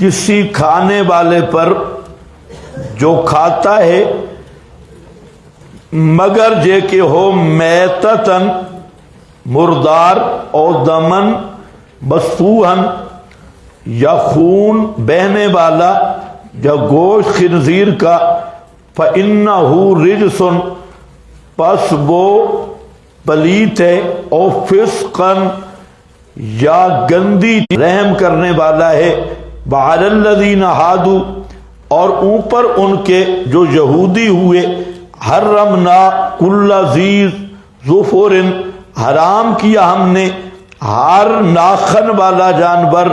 کسی کھانے والے پر جو کھاتا ہے مگر جے کہ ہو میتتن مردار او دمن مسفوحن یا خون بہنے والا یا گوشت خنزیر کا فَإِنَّهُ رِجْسٌ پس وہ پلیت ہے او فسقن یا گندی رحم کرنے والا ہے وَعَلَى الَّذِينَ هَادُوا اور اوپر ان کے جو یہودی ہوئے حرمنا کل ذی ظفر حرام کیا ہم نے ہر ناخن والا جانور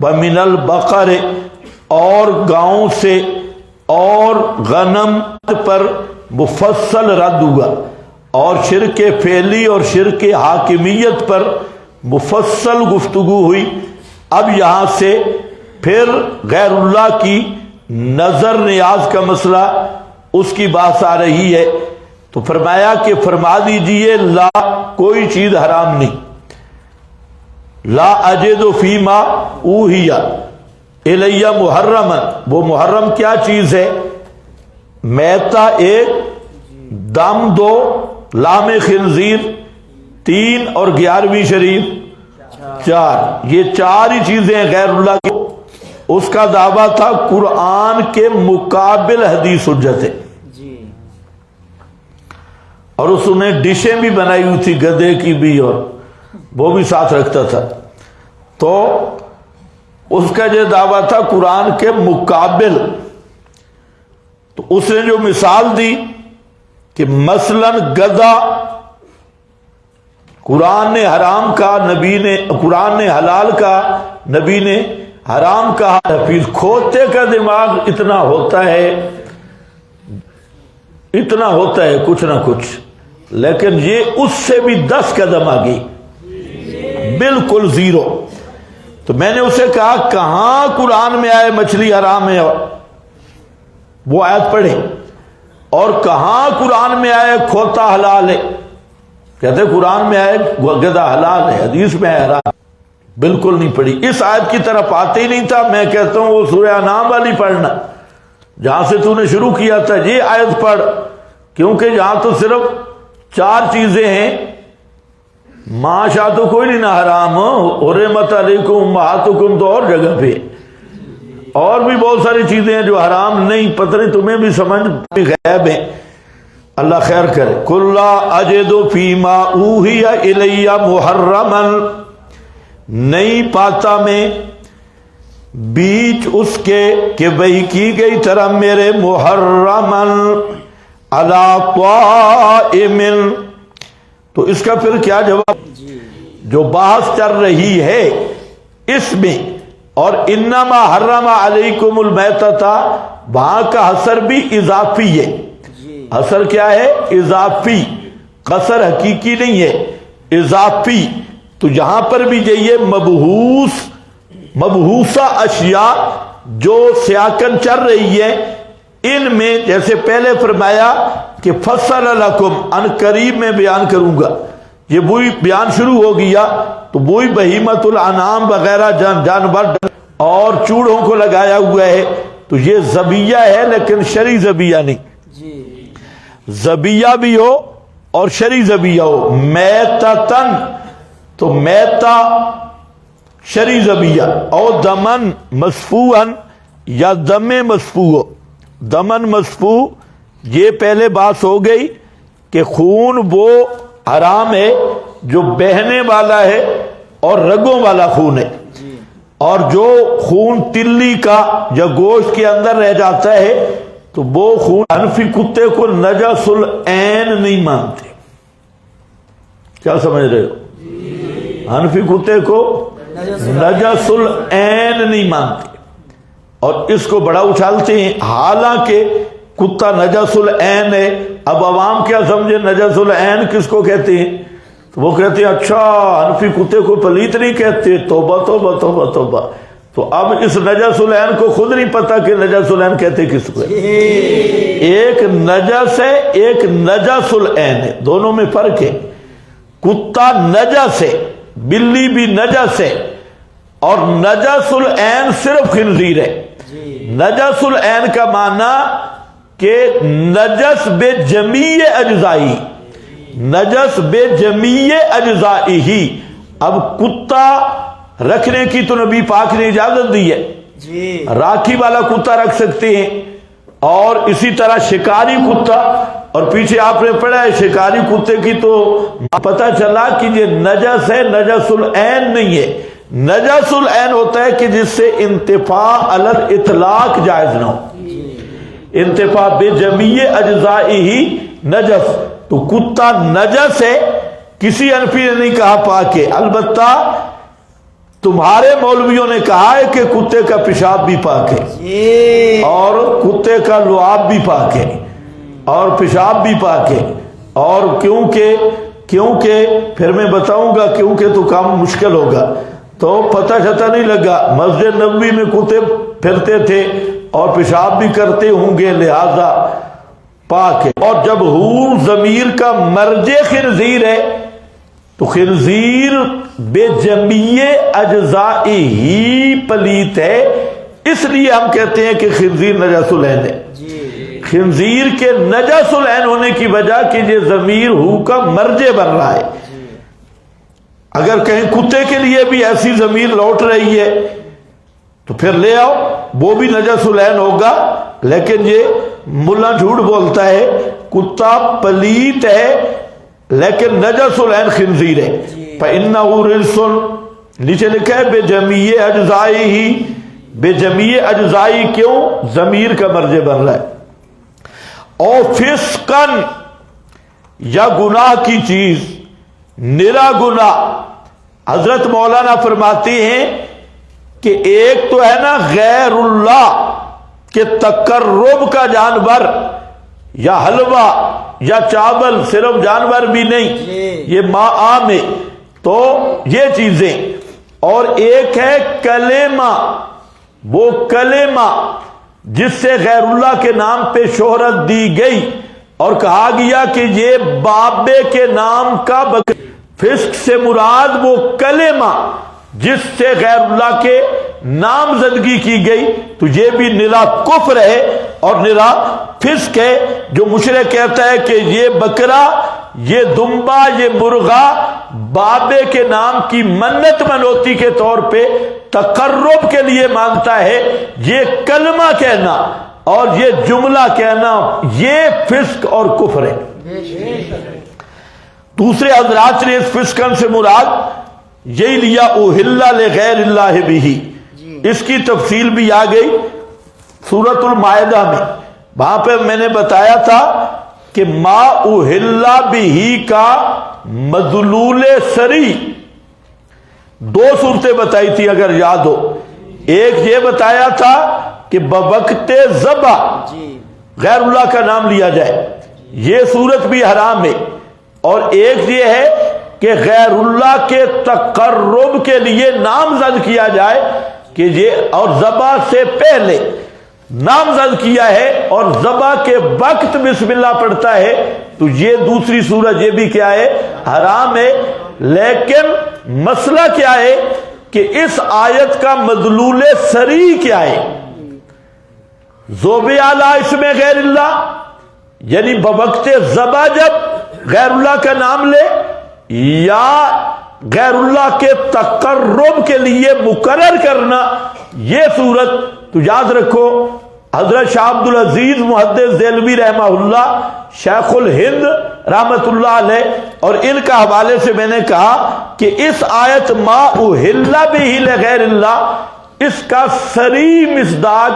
ومن البقر اور گاؤں سے اور غنم پر مفصل رد ہوا اور شرک فعلی اور شرک حاکمیت پر مفصل گفتگو ہوئی. اب یہاں سے پھر غیر اللہ کی نظر نیاز کا مسئلہ اس کی بات آ رہی ہے. تو فرمایا کہ فرما دیجئے لا کوئی چیز حرام نہیں. لا اجد فیما اوحی الیہ محرما وہ محرم کیا چیز ہے؟ میتا ایک، دم دو، لام خنزیر تین اور 11ویں شریف 4. یہ 4 ہی چیزیں غیر اللہ کی. اس کا دعویٰ تھا قرآن کے مقابل حدیث حجت ہے اور اس نے ڈشیں بھی بنائی ہوئی تھی گدھے کی بھی اور وہ بھی ساتھ رکھتا تھا. تو اس کا جو دعویٰ تھا قرآن کے مقابل. تو اس نے جو مثال دی کہ مثلا گدھا قرآن نے حرام کا، نبی نے قرآن نے حلال کا، نبی نے حرام کہا. پھر کھوتے کا دماغ اتنا ہوتا ہے کچھ نہ کچھ، لیکن یہ اس سے بھی 10 قدم آگئی، بالکل زیرو. تو میں نے اسے کہا کہاں قرآن میں آئے مچھلی حرام ہے وہ آیت پڑھے، اور کہاں قرآن میں آئے کھوتا حلال ہے؟ کہتے قرآن میں آئے گدھا حلال ہے، حدیث میں آئے حرام. بالکل نہیں پڑھی. اس آیت کی طرف آتے ہی نہیں تھا. میں کہتا ہوں وہ سورہ انعام والی پڑھنا جہاں سے تو نے شروع کیا تھا، یہ آیت پڑھ، کیونکہ یہاں تو صرف 4 چیزیں ہیں. ماشا تو کوئی نہیں نہ حرام، حرمت علیکم امہاتکم تو اور جگہ پہ، اور بھی بہت ساری چیزیں ہیں جو حرام نہیں. پتہ نہیں تمہیں بھی سمجھ غیب ہیں، اللہ خیر کرے. قُل لَا أَجِدُ فِي مَا أُوحِيَ إِلَيَّ مُحَرَّمًا نہیں پاتا میں بیچ اس کے کہ وحی کی گئی طرح میرے محرمن علی طائم. تو اس کا پھر کیا جواب؟ جو بحث چل رہی ہے اس میں، اور انما حرم علیکم المیتۃ وہاں کا حصر بھی اضافی ہے. حصر کیا ہے؟ اضافی. قصر حقیقی نہیں ہے، اضافی. تو یہاں پر بھی یہ مبہوسہ اشیاء جو سیاقن چل رہی ہے، ان میں جیسے پہلے فرمایا کہ فصل لکم ان قریب میں بیان کروں گا، یہ وہی بیان شروع ہو گیا. تو وہی بہیمت الانعام وغیرہ جانور اور چوڑوں کو لگایا ہوا ہے. تو یہ ذبیہ ہے لیکن شرعی ذبیہ نہیں. ذبیہ بھی ہو اور شرعی ذبیہ ہو. میتتن تو میتا شرعی ذبیہ، او دمن مسفوحن یا دم مسفوح. دمن مسفوح یہ پہلے بات ہو گئی کہ خون وہ حرام ہے جو بہنے والا ہے اور رگوں والا خون ہے، اور جو خون تلی کا یا گوشت کے اندر رہ جاتا ہے تو وہ خون حنفی کتے کو نجس العین نہیں مانتے. کیا سمجھ رہے ہو؟ حنفی کتے کو نجس العین نہیں مانتے اور اس کو بڑا اچھالتے ہیں، حالانکہ کتا نجس العین ہے. اب عوام کیا سمجھے نجس العین کس کو کہتے ہیں؟ تو وہ کہتے ہیں اچھا حنفی کتے کو پلیت نہیں کہتے. توبہ توبہ توبہ توبہ. تو اب اس نجس العین کو خود نہیں پتا کہ نجس العین کہتے کس کو. ایک نجس ہے، ایک نجس العین ہے، دونوں میں فرق ہے. کتا نجس ہے، بلی بھی نجس ہے، اور نجس العین صرف خنزیر ہے. نجس العین کا معنی کہ نجس بے جمیع اجزائی، نجس بے جمیع اجزائی ہی. اب کتا رکھنے کی تو نبی پاک نے اجازت دی ہے، راکھی والا کتا رکھ سکتے ہیں، اور اسی طرح شکاری کتا. اور پیچھے آپ نے پڑھا ہے شکاری کتے کی تو پتہ چلا کہ یہ نجس ہے، نجس العین نہیں ہے. نجس العین ہوتا ہے کہ جس سے انتفاع علی الاطلاق جائز نہ ہو، انتفاع بے جمیع اجزائی ہی نجس. تو کتا نجس ہے، کسی حنفی نے نہیں کہا پاک ہے. البتہ تمہارے مولویوں نے کہا ہے کہ کتے کا پیشاب بھی پاک ہے، اور کتے کا لعاب بھی پاک ہے، اور پیشاب بھی پاک ہے. اور کیونکہ پھر میں بتاؤں گا، کیونکہ تو کام مشکل ہوگا، تو پتہ شتہ نہیں لگا. مسجد نبوی میں کتے پھرتے تھے اور پیشاب بھی کرتے ہوں گے، لہذا پاک ہے. اور جب حور ضمیر کا مرجع خنزیر ہے تو خنزیر بے جمیع اجزائی ہی پلیت ہے. اس لیے ہم کہتے ہیں کہ خنزیر نجس العین ہے. خنزیر کے نجس العین ہونے کی وجہ کہ یہ ضمیر ہو کا مرجع بن رہا ہے. اگر کہیں کتے کے لیے بھی ایسی ضمیر لوٹ رہی ہے تو پھر لے آؤ، وہ بھی نجس العین ہوگا. لیکن یہ ملا جھوٹ بولتا ہے، کتا پلیت ہے لیکن نجس العین خنزیر ہے. فَإِنَّهُ رِجْسٌ، نیچے لکھا ہے بے جمیع اجزائی ہی. بے جمیع اجزائی کیوں؟ ضمیر کا مرجع بن رہا ہے. اور فسقن، یا گناہ کی چیز، نرا گناہ. حضرت مولانا فرماتے ہیں کہ ایک تو ہے نا غیر اللہ کے تقرب کا جانور، یا حلوہ یا چاول، صرف جانور بھی نہیں، یہ ما عام ہے. تو یہ چیزیں. اور ایک ہے کلمہ، وہ کلمہ جس سے غیر اللہ کے نام پہ شہرت دی گئی اور کہا گیا کہ یہ بابے کے نام کا فسق سے مراد وہ کلمہ جس سے غیر اللہ کے نامزدگی کی گئی. تو یہ بھی نرا کفر ہے اور نرا فسق ہے. جو مشرک کہتا ہے کہ یہ بکرا، یہ دمبا، یہ مرغا بابے کے نام کی منت منوتی کے طور پہ تقرب کے لیے مانگتا ہے، یہ کلمہ کہنا اور یہ جملہ کہنا یہ فسق اور کفر ہے. دوسرے حضرات نے اس فسقن سے مراد یہی لیا اہل لغیر اللہ بھی. اس کی تفصیل بھی آ گئی سورۃ المائدہ میں. وہاں پہ میں نے بتایا تھا کہ ما اہل بھی کا مدلول سری دو صورتیں بتائی تھی اگر یاد ہو. ایک یہ بتایا تھا کہ بوقت ذبح غیر اللہ کا نام لیا جائے، یہ صورت بھی حرام ہے. اور ایک یہ ہے کہ غیر اللہ کے تقرب کے لیے نامزد کیا جائے کہ یہ، اور ذبح سے پہلے نامزد کیا ہے اور ذبح کے وقت بسم اللہ پڑھتا ہے، تو یہ دوسری صورت یہ بھی کیا ہے؟ حرام ہے. لیکن مسئلہ کیا ہے کہ اس آیت کا مدلول سری کیا ہے؟ ذوب اعلی اسم غیر اللہ، یعنی بوقت ذبح جب غیر اللہ کا نام لے، یا غیر اللہ کے تقرب کے لیے مقرر کرنا یہ صورت. تو یاد رکھو حضرت شاہ عبد العزیز محدث دہلوی رحمہ اللہ، شیخ الہند رحمت اللہ علیہ، اور ان کا حوالے سے میں نے کہا کہ اس آیت ما اہل بہ لغیر اللہ، اس کا صریح مصداق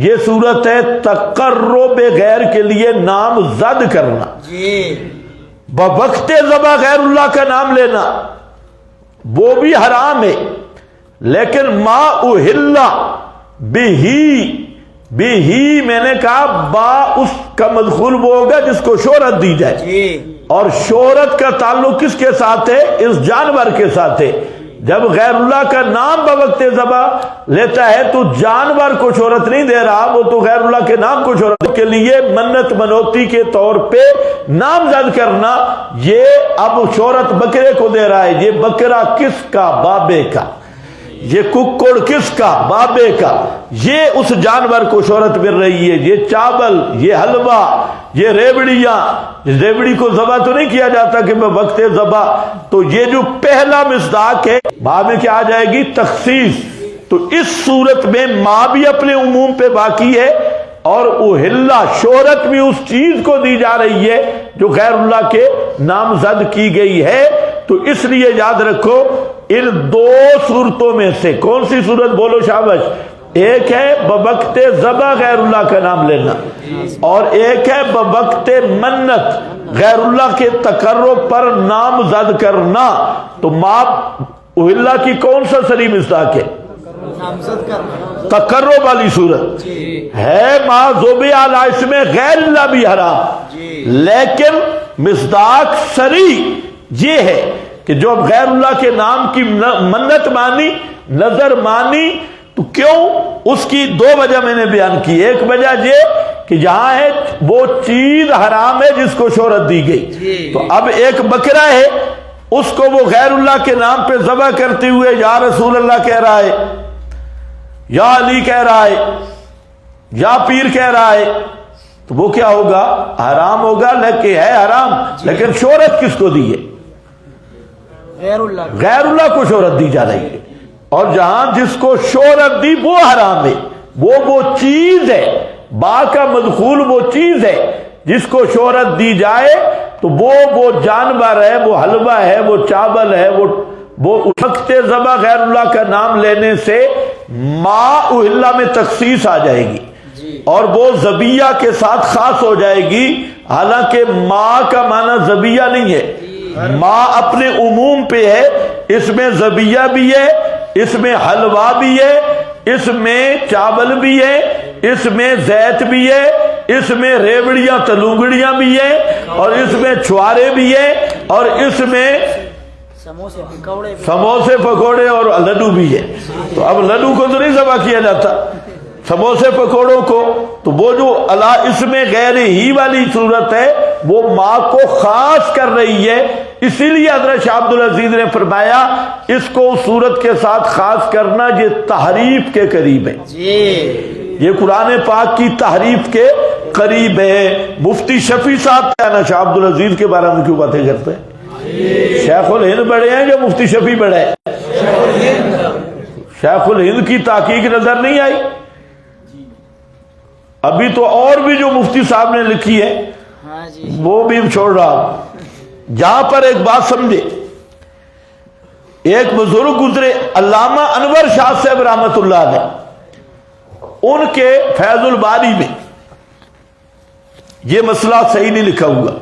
یہ صورت ہے تقرب غیر کے لیے نامزد کرنا. بوقت ذبح غیر اللہ کا نام لینا وہ بھی حرام ہے. لیکن ما اہل بھی میں نے کہا با اس کا مدخول وہ ہوگا جس کو شہرت دی جائے، اور شہرت کا تعلق کس کے ساتھ ہے؟ اس جانور کے ساتھ ہے. جب غیر اللہ کا نام بوقت ذبح لیتا ہے تو جانور کو شہرت نہیں دے رہا، وہ تو غیر اللہ کے نام کو شہرت کے لیے منت منوتی کے طور پہ نامزد کرنا، یہ اب شہرت بکرے کو دے رہا ہے. یہ بکرا کس کا؟ بابے کا. یہ ککڑ کس کا؟ بابے کا. یہ اس جانور کو شہرت مل رہی ہے. یہ چاول، یہ حلوہ، یہ ریوڑیاں. ریوڑی کو ذبح تو نہیں کیا جاتا کہ میں وقت ذبح. تو یہ جو پہلا مصداق ہے بعد میں کیا آ جائے گی؟ تخصیص. تو اس صورت میں ماں بھی اپنے عموم پہ باقی ہے اور اہلا شہرت بھی اس چیز کو دی جا رہی ہے جو غیر اللہ کے نامزد کی گئی ہے. تو اس لیے یاد رکھو ان دو صورتوں میں سے کون سی صورت بولو شابش؟ ایک ہے بوقت ذبح غیر اللہ کا نام لینا اور ایک ہے بوقت منت غیر اللہ کے تقرب پر نامزد کرنا. تو ماں اہلا کی کون سا صریح مصداق ہے؟ تقرب والی صورت ہے. ماں ذبح علی اس میں غیر اللہ بھی حرام، لیکن مصداق صریح یہ ہے کہ جو اب غیر اللہ کے نام کی منت مانی، نظر مانی، تو کیوں؟ اس کی دو وجہ میں نے بیان کی. ایک وجہ یہ کہ یہاں ہے وہ چیز حرام ہے جس کو شہرت دی گئی. تو اب ایک بکرا ہے، اس کو وہ غیر اللہ کے نام پہ ذبح کرتے ہوئے یا رسول اللہ کہہ رہا ہے، یا علی کہہ رہا ہے، یا پیر کہہ رہا ہے، تو وہ کیا ہوگا؟ حرام ہوگا. لیکن ہے حرام، لیکن شہرت کس کو دی ہے؟ غیر اللہ کو شہرت دی جا رہی ہے. اور جہاں جس کو شہرت دی وہ حرام ہے. وہ چیز ہے، با کا مدخول وہ چیز ہے جس کو شہرت دی جائے تو وہ جانور ہے، وہ حلوہ ہے، وہ چاول ہے، وہ وقت ذبح غیر اللہ کا نام لینے سے ماں اہلا میں تخصیص آ جائے گی اور وہ ذبیحہ کے ساتھ خاص ہو جائے گی. حالانکہ ماں کا معنی ذبیحہ نہیں ہے، ماں اپنے عموم پہ ہے. اس میں ذبیحہ بھی ہے، اس میں حلوہ بھی ہے، اس میں چاول بھی ہے، اس میں زیت بھی ہے، اس میں ریوڑیاں تلونگڑیاں بھی ہیں، اور اس میں چھوارے بھی ہیں، اور اس میں سموسے پکوڑے اور لڈو بھی ہے. تو اب لڈو کو تو نہیں ذبح کیا جاتا، سموسے پکوڑوں کو. تو وہ جو اللہ اس میں غیر ہی والی صورت ہے وہ ماں کو خاص کر رہی ہے. اسی لیے حضرت شاہ عبد العزیز نے فرمایا اس کو صورت کے ساتھ خاص کرنا یہ تحریف کے قریب ہے. یہ قرآن پاک کی تحریف کے قریب ہے. مفتی شفیع صاحب کیا نا شاہ عبد العزیز کے بارے میں کیوں باتیں کرتے ہیں؟ شیخ الہند بڑے ہیں جو مفتی شفیع بڑے ہیں؟ شیخ الہند کی تحقیق نظر نہیں آئی؟ ابھی تو اور بھی جو مفتی صاحب نے لکھی ہے وہ بھی چھوڑ رہا ہوں. جہاں پر ایک بات سمجھے، ایک بزرگ گزرے علامہ انور شاہ صاحب رحمت اللہ علیہ، ان کے فیض الباری میں یہ مسئلہ صحیح نہیں لکھا ہوا.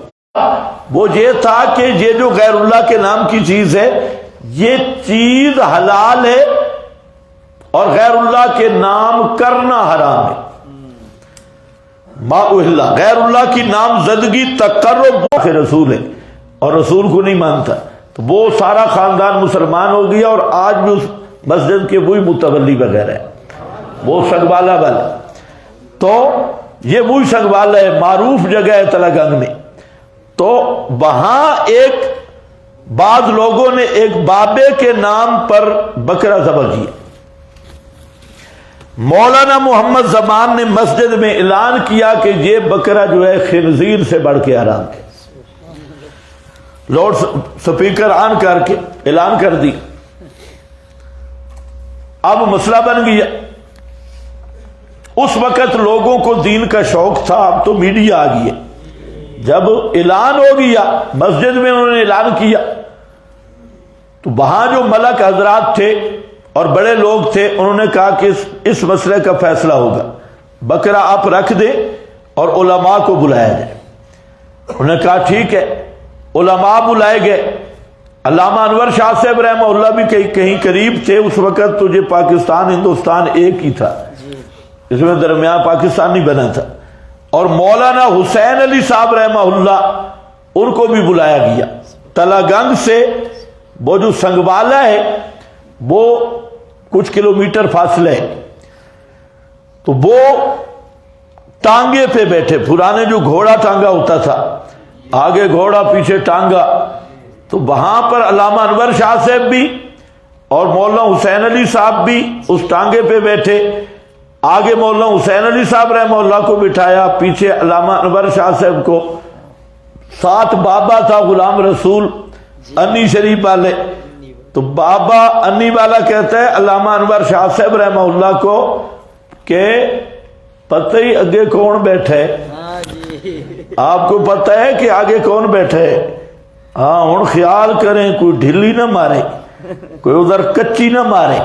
وہ یہ تھا کہ یہ جو غیر اللہ کے نام کی چیز ہے یہ چیز حلال ہے اور غیر اللہ کے نام کرنا حرام ہے. ما اہلا غیر اللہ کی نامزدگی تقرب رسول ہے اور رسول کو نہیں مانتا تو وہ سارا خاندان مسلمان ہو گیا اور آج بھی اس مسجد کے وہی متولی وغیرہ ہے، وہ سنگوالا والا. تو یہ وہی سنگوالا ہے، معروف جگہ ہے تلگنگ میں. تو وہاں ایک بعض لوگوں نے ایک بابے کے نام پر بکرا ذبح کیا. مولانا محمد زمان نے مسجد میں اعلان کیا کہ یہ بکرا جو ہے خنزیر سے بڑھ کے حرام ہے. لاؤڈ سپیکر آن کر کے اعلان کر دی. اب مسئلہ بن گیا. اس وقت لوگوں کو دین کا شوق تھا، اب تو میڈیا آ گئی ہے. جب اعلان ہو گیا مسجد میں انہوں نے اعلان کیا تو وہاں جو ملک حضرات تھے اور بڑے لوگ تھے انہوں نے کہا کہ اس مسئلے کا فیصلہ ہوگا، بکرا آپ رکھ دیں اور علماء کو بلایا جائے. انہوں نے کہا ٹھیک ہے. علماء بلائے گئے. علامہ انور شاہ صاحب رحمہ اللہ بھی کہیں قریب تھے اس وقت. تو یہ پاکستان ہندوستان ایک ہی تھا، اس میں درمیان پاکستان نہیں بنا تھا. اور مولانا حسین علی صاحب رحمہ اللہ ان کو بھی بلایا گیا. تلگنگ سے وہ جو سنگوالا ہے وہ کچھ کلومیٹر فاصلے ہے. تو وہ ٹانگے پہ بیٹھے، پرانے جو گھوڑا ٹانگا ہوتا تھا، آگے گھوڑا پیچھے ٹانگا. تو وہاں پر علامہ انور شاہ صاحب بھی اور مولانا حسین علی صاحب بھی اس ٹانگے پہ بیٹھے، آگے مولانا حسین علی صاحب رحمہ اللہ کو بٹھایا، پیچھے علامہ انور شاہ صاحب کو، ساتھ بابا تھا غلام رسول انی شریف والے، تو بابا انی والا کہتا ہے علامہ انور شاہ صاحب رحمہ اللہ کو کہ پتہ ہی اگے کون بیٹھے، آپ کو پتہ ہے کہ آگے کون بیٹھے، ہاں ہن خیال کریں کوئی ڈھیلی نہ مارے، کوئی ادھر کچی نہ مارے،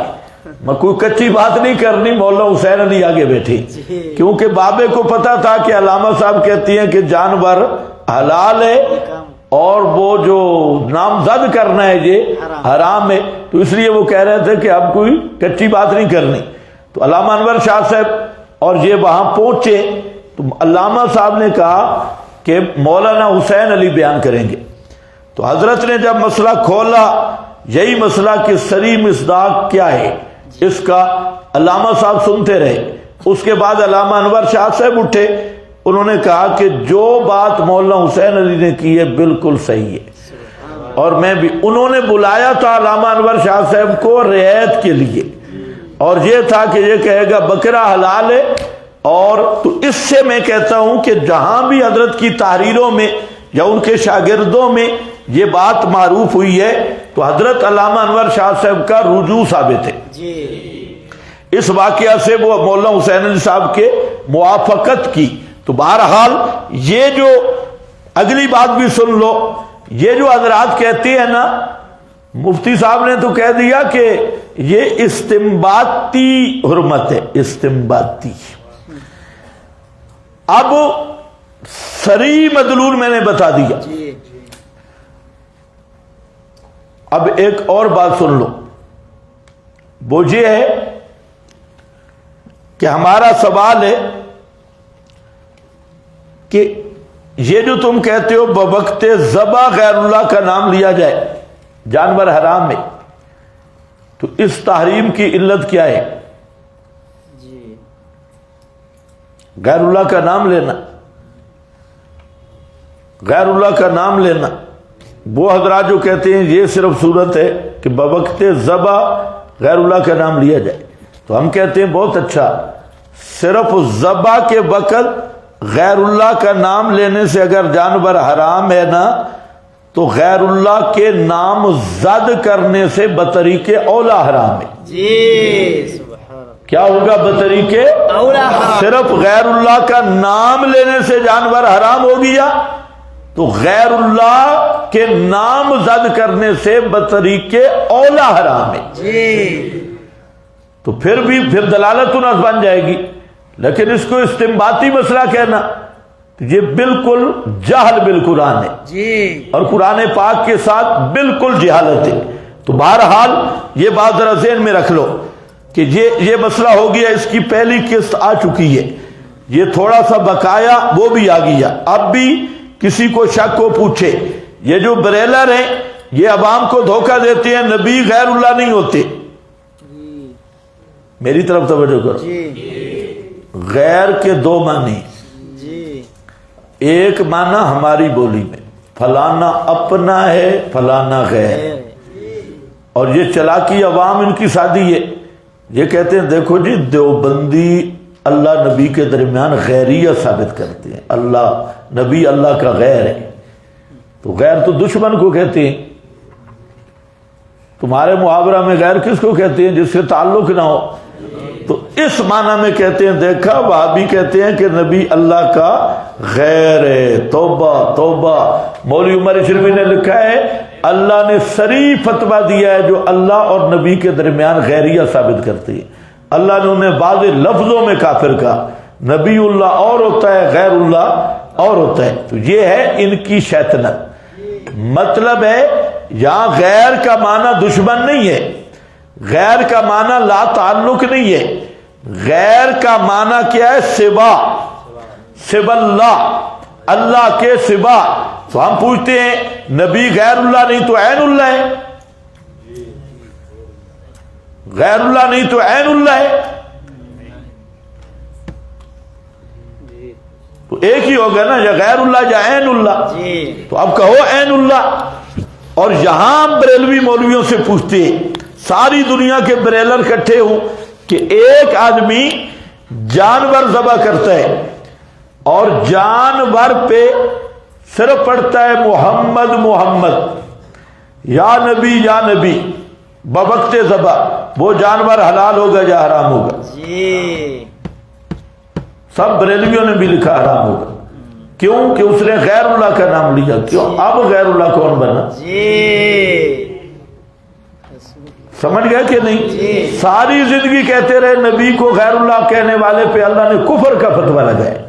میں کوئی کچی بات نہیں کرنی، مولانا حسین علی آگے بیٹھی، کیونکہ بابے کو پتا تھا کہ علامہ صاحب کہتی ہیں کہ جانور حلال ہے اور وہ جو نامزد کرنا ہے یہ حرام ہے، تو اس لیے وہ کہہ رہے تھے کہ اب کوئی کچی بات نہیں کرنی۔ تو علامہ انور شاہ صاحب اور یہ وہاں پہنچے تو علامہ صاحب نے کہا کہ مولانا حسین علی بیان کریں گے، تو حضرت نے جب مسئلہ کھولا، یہی مسئلہ کہ صریح مصداق کیا ہے اس کا علامہ صاحب سنتے رہے۔ اس کے بعد علامہ انور شاہ صاحب اٹھے، انہوں نے کہا کہ جو بات مولانا حسین علی نے کی ہے بالکل صحیح ہے، اور میں بھی، انہوں نے بلایا تھا علامہ انور شاہ صاحب کو رعایت کے لیے، اور یہ تھا کہ یہ کہے گا بکرا حلال ہے، اور تو اس سے میں کہتا ہوں کہ جہاں بھی حضرت کی تحریروں میں یا ان کے شاگردوں میں یہ بات معروف ہوئی ہے تو حضرت علامہ انور شاہ صاحب کا رجوع ثابت ہے۔ اس واقعہ سے وہ مولانا حسین علی صاحب کے موافقت کی۔ تو بہرحال یہ جو اگلی بات بھی سن لو، یہ جو حضرات کہتے ہیں نا، مفتی صاحب نے تو کہہ دیا کہ یہ استنباطی حرمت ہے، استنباطی۔ اب صریح مدلول میں نے بتا دیا، اب ایک اور بات سن لو، وہ یہ ہے کہ ہمارا سوال ہے کہ یہ جو تم کہتے ہو بوقت ذبح غیر اللہ کا نام لیا جائے جانور حرام ہے، تو اس تحریم کی علت کیا ہے؟ غیر اللہ کا نام لینا، غیر اللہ کا نام لینا، وہ حضرات جو کہتے ہیں یہ صرف صورت ہے کہ بوقت ذبح غیر اللہ کا نام لیا جائے، تو ہم کہتے ہیں بہت اچھا، صرف ذبح کے وقت غیر اللہ کا نام لینے سے اگر جانور حرام ہے نا، تو غیر اللہ کے نام زد کرنے سے بطریق اولا حرام ہے۔ کیا ہوگا بطریق اولا؟ صرف غیر اللہ کا نام لینے سے جانور حرام ہو گیا، تو غیر اللہ کے نام زد کرنے سے بطریق اولا حرام ہے، تو پھر دلالت نص بن جائے گی۔ لیکن اس کو استنباطی مسئلہ کہنا یہ بالکل جہل بالقرآن ہے، اور قرآن پاک کے ساتھ بالکل جہالت ہے۔ تو بہرحال یہ بات ذرا ذہن میں رکھ لو کہ یہ مسئلہ ہو گیا، اس کی پہلی قسط آ چکی ہے، یہ تھوڑا سا بقایا وہ بھی آ گیا۔ اب بھی کسی کو شک کو پوچھے، یہ جو بریلر ہیں یہ عوام کو دھوکہ دیتے ہیں نبی غیر اللہ نہیں ہوتے، میری طرف توجہ کرو، غیر کے دو معنی، ایک معنی ہماری بولی میں فلانا اپنا ہے فلانا غیر، اور یہ چلاکی عوام ان کی سادی ہے، یہ کہتے ہیں دیکھو جی دیوبندی اللہ نبی کے درمیان غیریت ثابت کرتے ہیں، اللہ نبی اللہ کا غیر ہے، تو غیر تو دشمن کو کہتے ہیں، تمہارے محاورہ میں غیر کس کو کہتے ہیں؟ جس سے تعلق نہ ہو، تو اس معنی میں کہتے ہیں دیکھا وہابی کہتے ہیں کہ نبی اللہ کا غیر ہے، توبہ توبہ۔ مولوی عمر اشرفی نے لکھا ہے اللہ نے صریح فتویٰ دیا ہے جو اللہ اور نبی کے درمیان غیریت ثابت کرتی ہے، اللہ نے انہیں بعض لفظوں میں کافر کہا، نبی اللہ اور ہوتا ہے غیر اللہ اور ہوتا ہے، تو یہ ہے ان کی شیطنت۔ مطلب ہے یہاں غیر کا معنی دشمن نہیں ہے، غیر کا معنی لا تعلق نہیں ہے، غیر کا معنی کیا ہے؟ سوا، سوا اللہ، اللہ کے سوا۔ تو ہم پوچھتے ہیں نبی غیر اللہ نہیں تو عین اللہ ہے، غیر اللہ نہیں تو عین اللہ ہے، تو ایک ہی ہوگا نا، یا غیر اللہ یا عین اللہ، تو اب کہو عین اللہ۔ اور یہاں بریلوی مولویوں سے پوچھتے ہیں ساری دنیا کے بریلر اکٹھے ہوں کہ ایک آدمی جانور ذبح کرتا ہے اور جانور پہ صرف پڑھتا ہے محمد محمد یا نبی بوقت ذبح، وہ جانور حلال ہوگا یا حرام ہوگا؟ جی سب بریلویوں نے بھی لکھا حرام ہوگا. کیوں؟ کہ اس نے غیر اللہ کا نام لیا. کیوں؟ اب غیر اللہ کون بنا؟ جی سمجھ گئے کہ نہیں؟ جی. ساری زندگی کہتے رہے نبی کو غیر اللہ کہنے والے پہ اللہ نے کفر کا فتویٰ لگایا،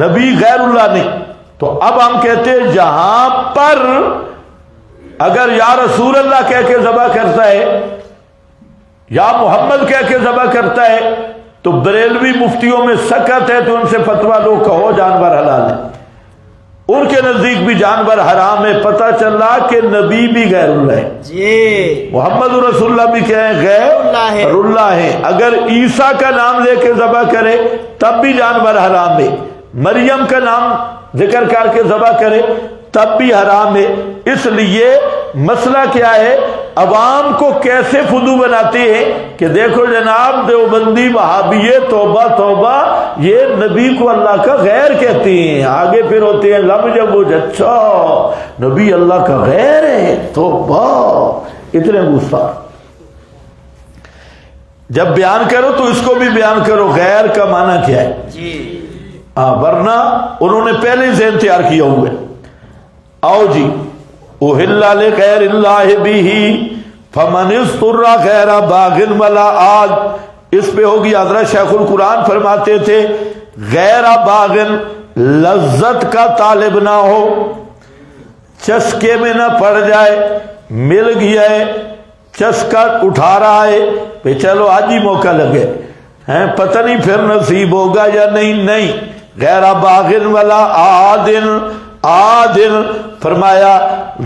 نبی غیر اللہ نہیں. تو اب ہم کہتے ہیں جہاں پر اگر یا رسول اللہ کہہ کے ذبح کرتا ہے یا محمد کہہ کے ذبح کرتا ہے تو بریلوی مفتیوں میں سکت ہے، تو ان سے فتویٰ لو کہو جانور حلال ہے. ان کے نزدیک بھی جانور حرام ہے. پتہ چلا کہ نبی بھی غیر اللہ ہے. جی محمد رسول اللہ بھی کیا ہے؟ غیر اللہ ہے. اگر عیسیٰ کا نام لے کے ذبح کرے تب بھی جانور حرام ہے. مریم کا نام ذکر کر کے ذبح کرے تب بھی حرام ہے. اس لیے مسئلہ کیا ہے؟ عوام کو کیسے فدو بناتے ہیں کہ دیکھو جناب دیوبندی وہابی توبہ توبہ یہ نبی کو اللہ کا غیر کہتے ہیں. آگے پھر ہوتے ہیں لم جب اچھا نبی اللہ کا غیر ہے، توبہ. اتنے غصہ جب بیان کرو تو اس کو بھی بیان کرو غیر کا معنی کیا ہے. جی ورنہ انہوں نے پہلے ہی ذہن تیار کیا ہوئے. آؤ جی احل لغیر اللہ بہ فمن اضطر غیر باغ ولا عاد. اس پہ ہوگی. حضرت شیخ القرآن فرماتے تھے غیر باغ لذت کا طالب نہ ہو، چسکے میں نہ پڑ جائے، مل گیا ہے چسکا اٹھا رہا ہے پہ چلو آج ہی موقع لگے ہیں، پتہ نہیں پھر نصیب ہوگا یا نہیں. غیر باغن ولا عادل فرمایا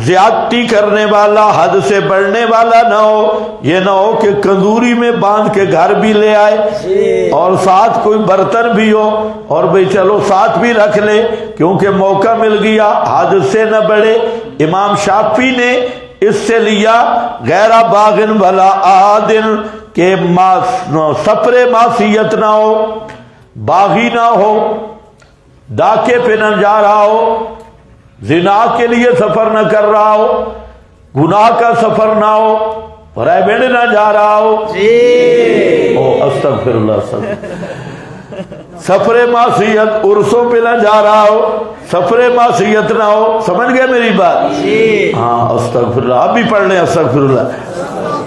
زیادتی کرنے والا، حد سے بڑھنے والا نہ ہو. یہ نہ ہو کہ کندوری میں باندھ کے گھر بھی لے آئے اور ساتھ کوئی برتن بھی ہو اور بھئی چلو ساتھ بھی رکھ لے کیونکہ موقع مل گیا. حد سے نہ بڑھے. امام شافعی نے اس سے لیا غیر باغن ولا عادل کہ سفر معصیت نہ ہو، باغی نہ ہو، ڈاکے پہ نہ جا رہا ہو، زنا کے لیے سفر نہ کر رہا ہو، گناہ کا سفر نہ ہو، پرائیویٹ نہ جا رہا ہو. استغفر اللہ. سفر معصیت عرصوں پہ نہ جا رہا ہو، سفر معصیت نہ ہو. سمجھ گئے میری بات؟ ہاں استغفر اللہ. آپ بھی پڑھ لیں استغفر اللہ.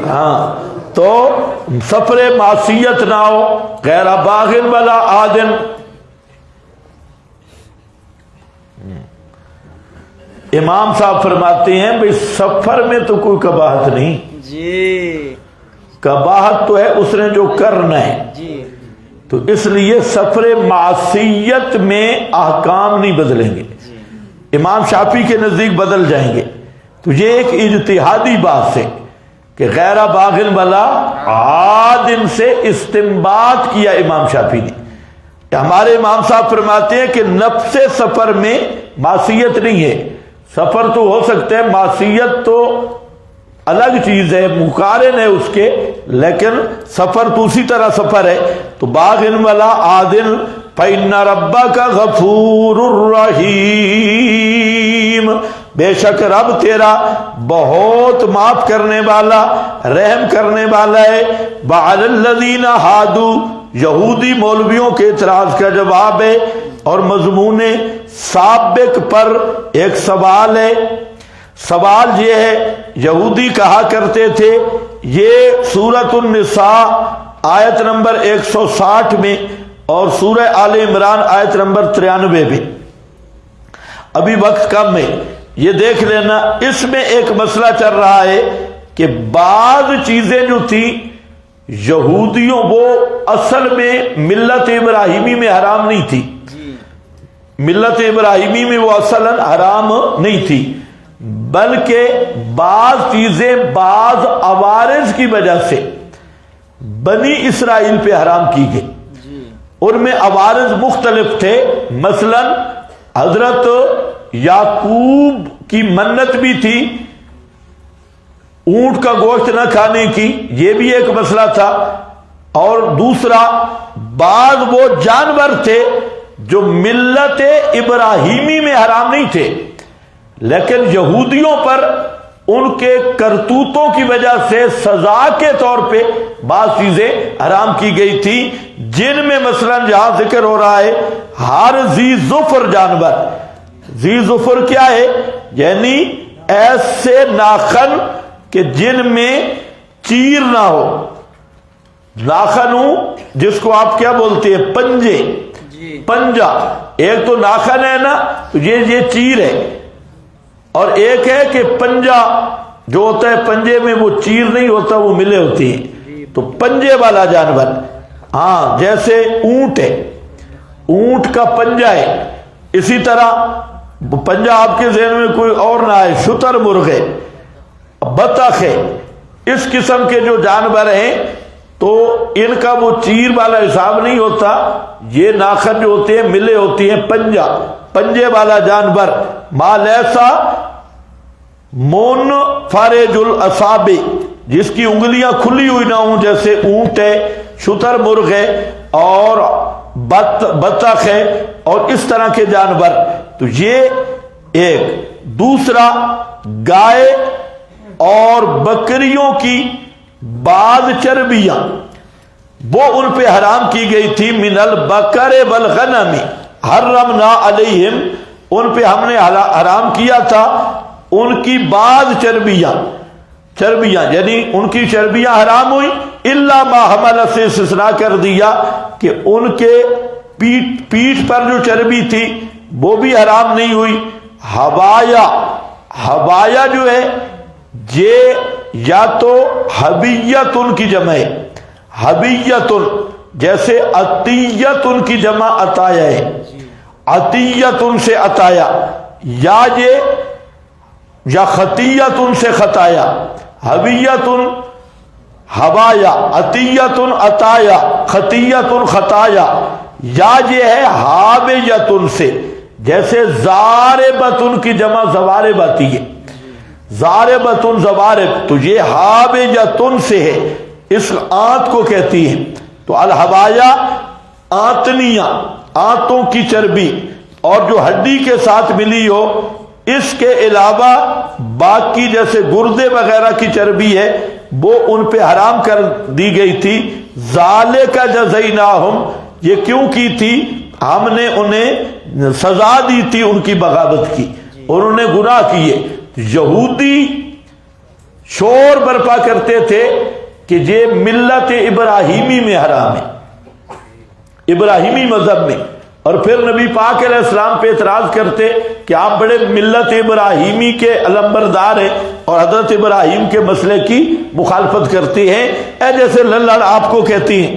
ہاں تو سفر معصیت نہ ہو، غیر باغن ولا عادن. امام صاحب فرماتے ہیں بھئی سفر میں تو کوئی قباحت نہیں. جی قباحت تو ہے اس نے جو کرنا ہے. جی تو اس لیے سفر معصیت میں احکام نہیں بدلیں گے. امام شافعی کے نزدیک بدل جائیں گے. تو یہ ایک اجتہادی بات ہے کہ غیر باغن ولا عادن سے استنباط کیا امام شافعی نے. ہمارے امام صاحب فرماتے ہیں کہ نفس سفر میں معصیت نہیں ہے. سفر تو ہو سکتا ہے، معصیت تو الگ چیز ہے، مقارن ہے اس کے، لیکن سفر تو اسی طرح سفر ہے. تو باغن ولا عادن فإن ربک غفور الرحیم. بے شک رب تیرا بہت معاف کرنے والا، رحم کرنے والا ہے. وعلی الذین ہادوا، یہودی مولویوں کے اعتراض کا جواب ہے. اور مضمون سابق پر ایک سوال ہے. سوال یہ ہے، یہودی کہا کرتے تھے، یہ سورۃ النساء آیت نمبر 160 میں اور سورہ آل عمران آیت نمبر 93 میں. ابھی وقت کم ہے، یہ دیکھ لینا. اس میں ایک مسئلہ چل رہا ہے کہ بعض چیزیں جو تھیں یہودیوں وہ اصل میں ملت ابراہیمی میں حرام نہیں تھی. ملت ابراہیمی میں وہ اصلا حرام نہیں تھی، بلکہ بعض چیزیں بعض عوارض کی وجہ سے بنی اسرائیل پہ حرام کی گئی. ان میں عوارض مختلف تھے. مثلا حضرت یعقوب کی منت بھی تھی، اونٹ کا گوشت نہ کھانے کی، یہ بھی ایک مسئلہ تھا۔ اور دوسرا، بعض وہ جانور تھے جو ملت ابراہیمی میں حرام نہیں تھے، لیکن یہودیوں پر ان کے کرتوتوں کی وجہ سے سزا کے طور پہ بعض چیزیں حرام کی گئی تھی، جن میں مثلا جہاں ذکر ہو رہا ہے ہر ذی ظفر جانور۔ ذی ظفر کیا ہے؟ یعنی ایسے ناخن کہ جن میں چیر نہ ہو، ناخن ہوں جس کو آپ کیا بولتے ہیں؟ پنجے، پنجا۔ ایک تو ناخن ہے نا، تو یہ چیر ہے، اور ایک ہے کہ پنجا جو ہوتا ہے پنجے میں وہ چیر نہیں ہوتا، وہ ملے ہوتی ہیں، تو پنجے والا جانور۔ ہاں، جیسے اونٹ ہے، اونٹ کا پنجا ہے، اسی طرح پنجا آپ کے ذہن میں کوئی اور نہ آئے، شتر مرغ ہے، بطخ ہے، اس قسم کے جو جانور ہیں تو ان کا وہ چیر والا حساب نہیں ہوتا، یہ ناخن جو ہوتے ہیں ملے ہوتی ہیں، پنجا، پنجے والا جانور۔ ما لیسا مون فارج الاصابع، جس کی انگلیاں کھلی ہوئی نہ ہوں، جیسے اونٹ ہے، شتر مرغ ہے، اور بطخ ہے، اور اس طرح کے جانور۔ تو یہ ایک۔ دوسرا، گائے اور بکریوں کی بعض چربیاں وہ ان پہ حرام کی گئی تھی، من البقر والغنم حرمنا علیہم، ان پہ ہم نے حرام کیا تھا ان کی بعض چربیاں، یعنی ان کی چربیاں حرام ہوئی، الا ما حمل سے استثناء کر دیا کہ ان کے پیٹھ پر جو چربی تھی وہ بھی حرام نہیں ہوئی۔ ہوایا جو ہے یہ یا تو حبیت ان کی جمع ہے، حبیت جیسے عطیت ان کی جمع عطایا ہے، عطیت ان سے عطایا، یا یہ یا خطیت ان سے خطایا، حبیت ہوایا، عطیت عطایا، خطیت خطایا، یا یہ ہے حابیت ان سے، جیسے زاربت ان کی جمع زوارب آتی ہے، زاربت زوارب، تو یہ حابیت سے ہے، اس آنت کو کہتی ہیں۔ تو الحوایا آنتنیاں، آنتوں کی چربی، اور جو ہڈی کے ساتھ ملی ہو، اس کے علاوہ باقی جیسے گردے وغیرہ کی چربی ہے وہ ان پہ حرام کر دی گئی تھی۔ ذالک جزیناہم، یہ کیوں کی تھی؟ ہم نے انہیں سزا دی تھی ان کی بغاوت کی، انہوں نے گناہ کیے۔ یہودی شور برپا کرتے تھے کہ یہ ملت ابراہیمی میں حرام ہے، ابراہیمی مذہب میں، اور پھر نبی پاک علیہ السلام پہ اعتراض کرتے کہ آپ بڑے ملت ابراہیمی کے علمبردار ہیں اور حضرت ابراہیم کے مسئلے کی مخالفت کرتے ہیں، اے جیسے للڑ آپ کو کہتی ہیں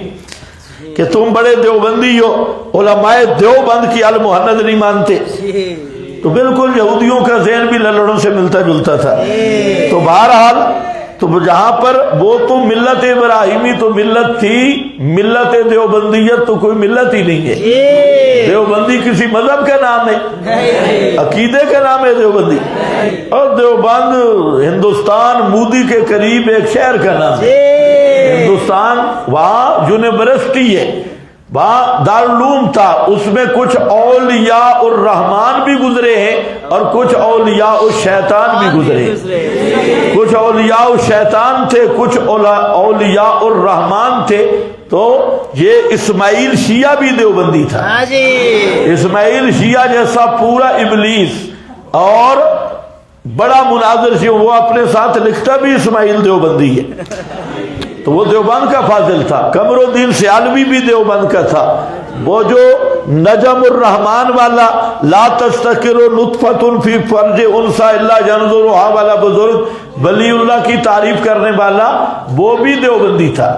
کہ تم بڑے دیوبندی ہو، علماء دیوبند کی المحند نہیں مانتے۔ تو بالکل یہودیوں کا ذہن بھی للڑوں سے ملتا جلتا تھا۔ تو بہرحال تو جہاں پر وہ تو ملت ابراہیمی تو ملت تھی، ملت دیوبندیت تو کوئی ملت ہی نہیں ہے۔ دیوبندی کسی مذہب کا نام ہے، عقیدے کا نام ہے دیوبندی، اور دیوبند ہندوستان مودی کے قریب ایک شہر کا نام ہے۔ ہندوستان وہاں یونیورسٹی ہے، وہاں دارالعلوم تھا، اس میں کچھ اولیاء الرحمان بھی گزرے ہیں اور کچھ اولیاء الشیطان بھی گزرے ہیں، کچھ اولیاء الشیطان تھے، کچھ اولیاء الرحمان تھے۔ تو یہ اسماعیل شیعہ بھی دیوبندی تھا، اسماعیل شیعہ جیسا پورا ابلیس اور بڑا مناظر سے، وہ اپنے ساتھ لکھتا بھی اسماعیل دیوبندی ہے، تو وہ دیوبند کا فاضل تھا۔ قمر الدین سیالوی بھی دیوبند کا تھا۔ وہ جو نجم الرحمان والا لا تستقر نطفۃ فی فرج انثی الا ينظرها والا بزرگ ولی اللہ کی تعریف کرنے والا وہ بھی دیوبندی تھا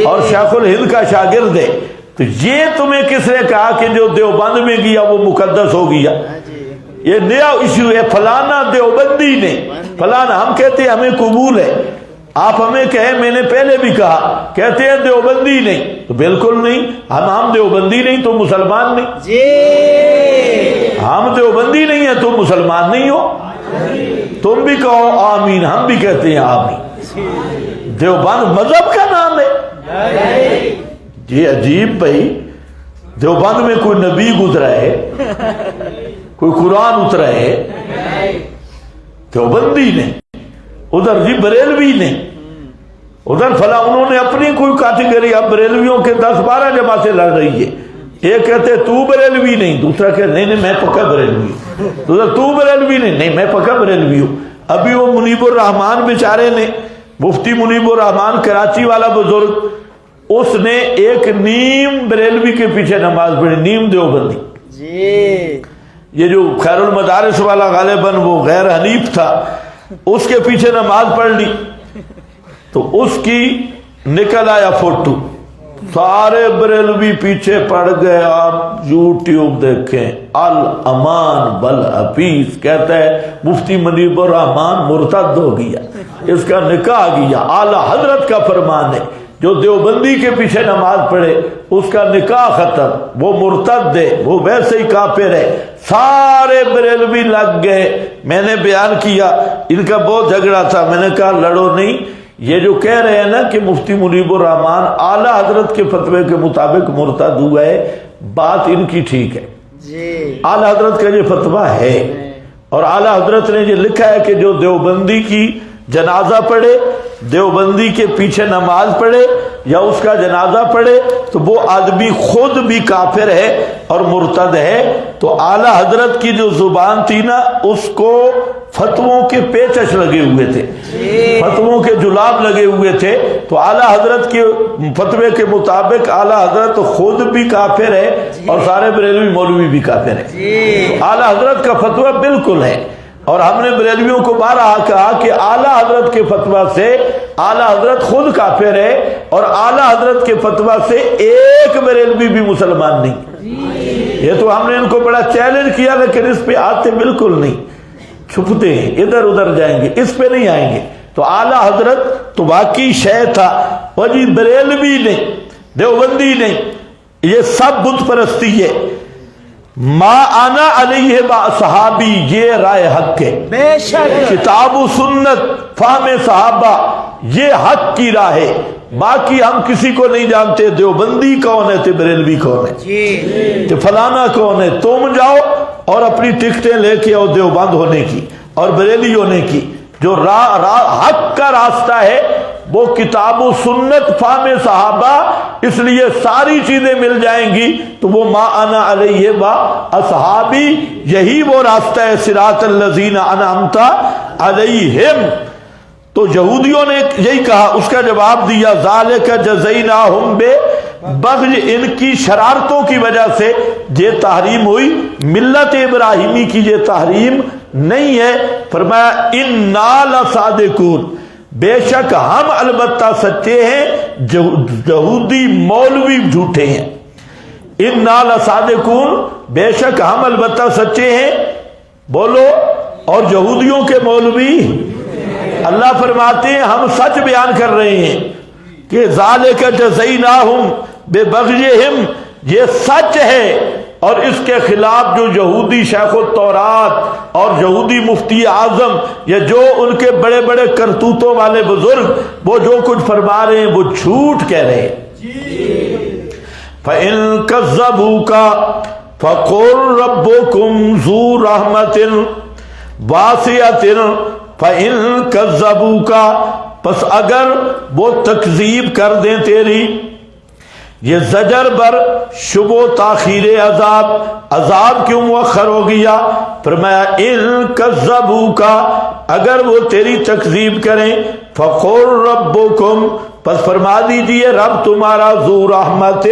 اور شیخ الہند کا شاگرد ہے۔ تو یہ تمہیں کس نے کہا کہ جو دیوبند میں گیا وہ مقدس ہو گیا؟ یہ نیا ایشو ہے، فلانا دیوبندی نے فلانا، ہم کہتے ہیں ہمیں قبول ہے، آپ ہمیں کہیں میں نے پہلے بھی کہا، کہتے ہیں دیوبندی نہیں، تو بالکل نہیں، ہم دیوبندی نہیں تو مسلمان نہیں، ہم دیوبندی نہیں ہیں تو مسلمان نہیں ہو۔ تم بھی کہو آمین، ہم بھی کہتے ہیں آمین۔ دیوبند مذہب کا نام ہے؟ یہ عجیب بھائی، دیوبند میں کوئی نبی گزرا ہے، کوئی قرآن اترا ہے؟ دیوبندی نے، ادھر جی بریلوی نے، ادھر فلاں انہوں نے اپنی کوئی کیٹیگری، اب بریلویوں کے 10-12 جماعتیں لڑ رہی ہے، ایک کہتے تو بریلوی نہیں، دوسرا کہتے نہیں میں پکا بریلوی ہوں، دوسرا تو بریلوی نہیں میں پکا بریلوی ہوں۔ ابھی وہ منیب الرحمان بیچارے نے، مفتی منیب الرحمان کراچی والا بزرگ، اس نے ایک نیم بریلوی کے پیچھے نماز پڑھی، نیم دیوبندی جی، یہ جو خیر المدارس والا غالباً وہ غیر حنیف تھا، اس کے پیچھے نماز پڑھ لی تو اس کی نکل آیا فوٹو، سارے بریلوی پیچھے پڑ گئے۔ آپ یوٹیوب دیکھیں، الامان بالحفیظ کہتا ہے مفتی منیب الرحمان مرتد ہو گیا، اس کا نکاح گیا، اعلی حضرت کا فرمان ہے جو دیوبندی کے پیچھے نماز پڑھے اس کا نکاح ختم، وہ مرتد ہے، وہ ویسے ہی کافر ہے۔ سارے بریلوی لگ گئے، میں نے بیان کیا، ان کا بہت جھگڑا تھا، میں نے کہا لڑو نہیں، یہ جو کہہ رہے ہیں نا کہ مفتی منیب الرحمان اعلی حضرت کے فتوے کے مطابق مرتد ہوا ہے، بات ان کی ٹھیک ہے، جی، اعلی حضرت کا یہ فتویٰ ہے، اور اعلی حضرت نے یہ لکھا ہے کہ جو دیوبندی کی جنازہ پڑھے، دیوبندی کے پیچھے نماز پڑھے یا اس کا جنازہ پڑھے تو وہ آدمی خود بھی کافر ہے اور مرتد ہے۔ تو اعلی حضرت کی جو زبان تھی نا، اس کو فتووں کے پیچش لگے ہوئے تھے، فتووں کے جلاب لگے ہوئے تھے، تو اعلی حضرت کے فتوے کے مطابق اعلی حضرت خود بھی کافر ہے اور سارے بریلوی مولوی بھی کافر ہے۔ اعلی حضرت کا فتویٰ بالکل ہے، اور ہم نے بریلویوں کو بارہا کہا کہ اعلی حضرت کے فتویٰ سے اعلی حضرت خود کافر ہے، اور اعلی حضرت کے فتویٰ سے ایک بریلوی بھی مسلمان نہیں۔ یہ تو ہم نے ان کو بڑا چیلنج کیا، لیکن اس پہ آتے بالکل نہیں، چھپتے ہیں، ادھر ادھر جائیں گے، اس پہ نہیں آئیں گے۔ تو اعلی حضرت تو واقعی شے تھا، اور جی بریلوی نے، دیوبندی نے، یہ سب بت پرستی ہے۔ ما انا علیہ صحابی، یہ رائے حق ہے، بے شک، کتاب و سنت فہم صحابہ یہ حق کی راہ ہے، باقی ہم کسی کو نہیں جانتے، دیوبندی کون ہے تو بریلوی کون ہے، جی، کہ فلانا کون ہے۔ تم جاؤ اور اپنی ٹکٹیں لے کے آؤ دیوبند ہونے کی اور بریلی ہونے کی، جو حق کا راستہ ہے وہ کتاب و سنت فہم صحابہ، اس لیے ساری چیزیں مل جائیں گی، تو وہ ما انا علیہ و اصحابی، یہی وہ راستہ ہے، صراط الذین انعمت علیہم۔ تو یہودیوں نے یہی کہا، اس کا جواب دیا ذالک جزیناہم بغی، ان کی شرارتوں کی وجہ سے یہ تحریم ہوئی، ملت ابراہیمی کی یہ تحریم نہیں ہے۔ فرمایا انا لصادقون، بے شک ہم البتہ سچے ہیں، یہودی مولوی جھوٹے ہیں۔ انا لصادقون، بے شک ہم البتہ سچے ہیں، بولو، اور یہودیوں کے مولوی، اللہ فرماتے ہیں ہم سچ بیان کر رہے ہیں کہ ذالک جزیناہم ببغیہم، یہ سچ ہے، اور اس کے خلاف جو یہودی شیخ التورات اور یہودی مفتی اعظم یا جو ان کے بڑے بڑے کرتوتوں والے بزرگ وہ جو کچھ فرما رہے ہیں وہ جھوٹ کہہ رہے ہیں۔ فَإِن كَذَّبُوكَ فَقُلْ رَبُّكُمْ ذُو رَحْمَةٍ وَاسِعَةٍ فَإِن كَذَّبُوكَ، پس اگر وہ تکذیب کر دیں تیری، یہ زجر بر شب و تاخیر عذاب، عذاب کیوں مؤخر ہو گیا؟ فرمایا ان کذبوک، اگر وہ تیری تکذیب کریں، فقل ربکم، پس فرما دیجئے رب تمہارا ذو رحمت،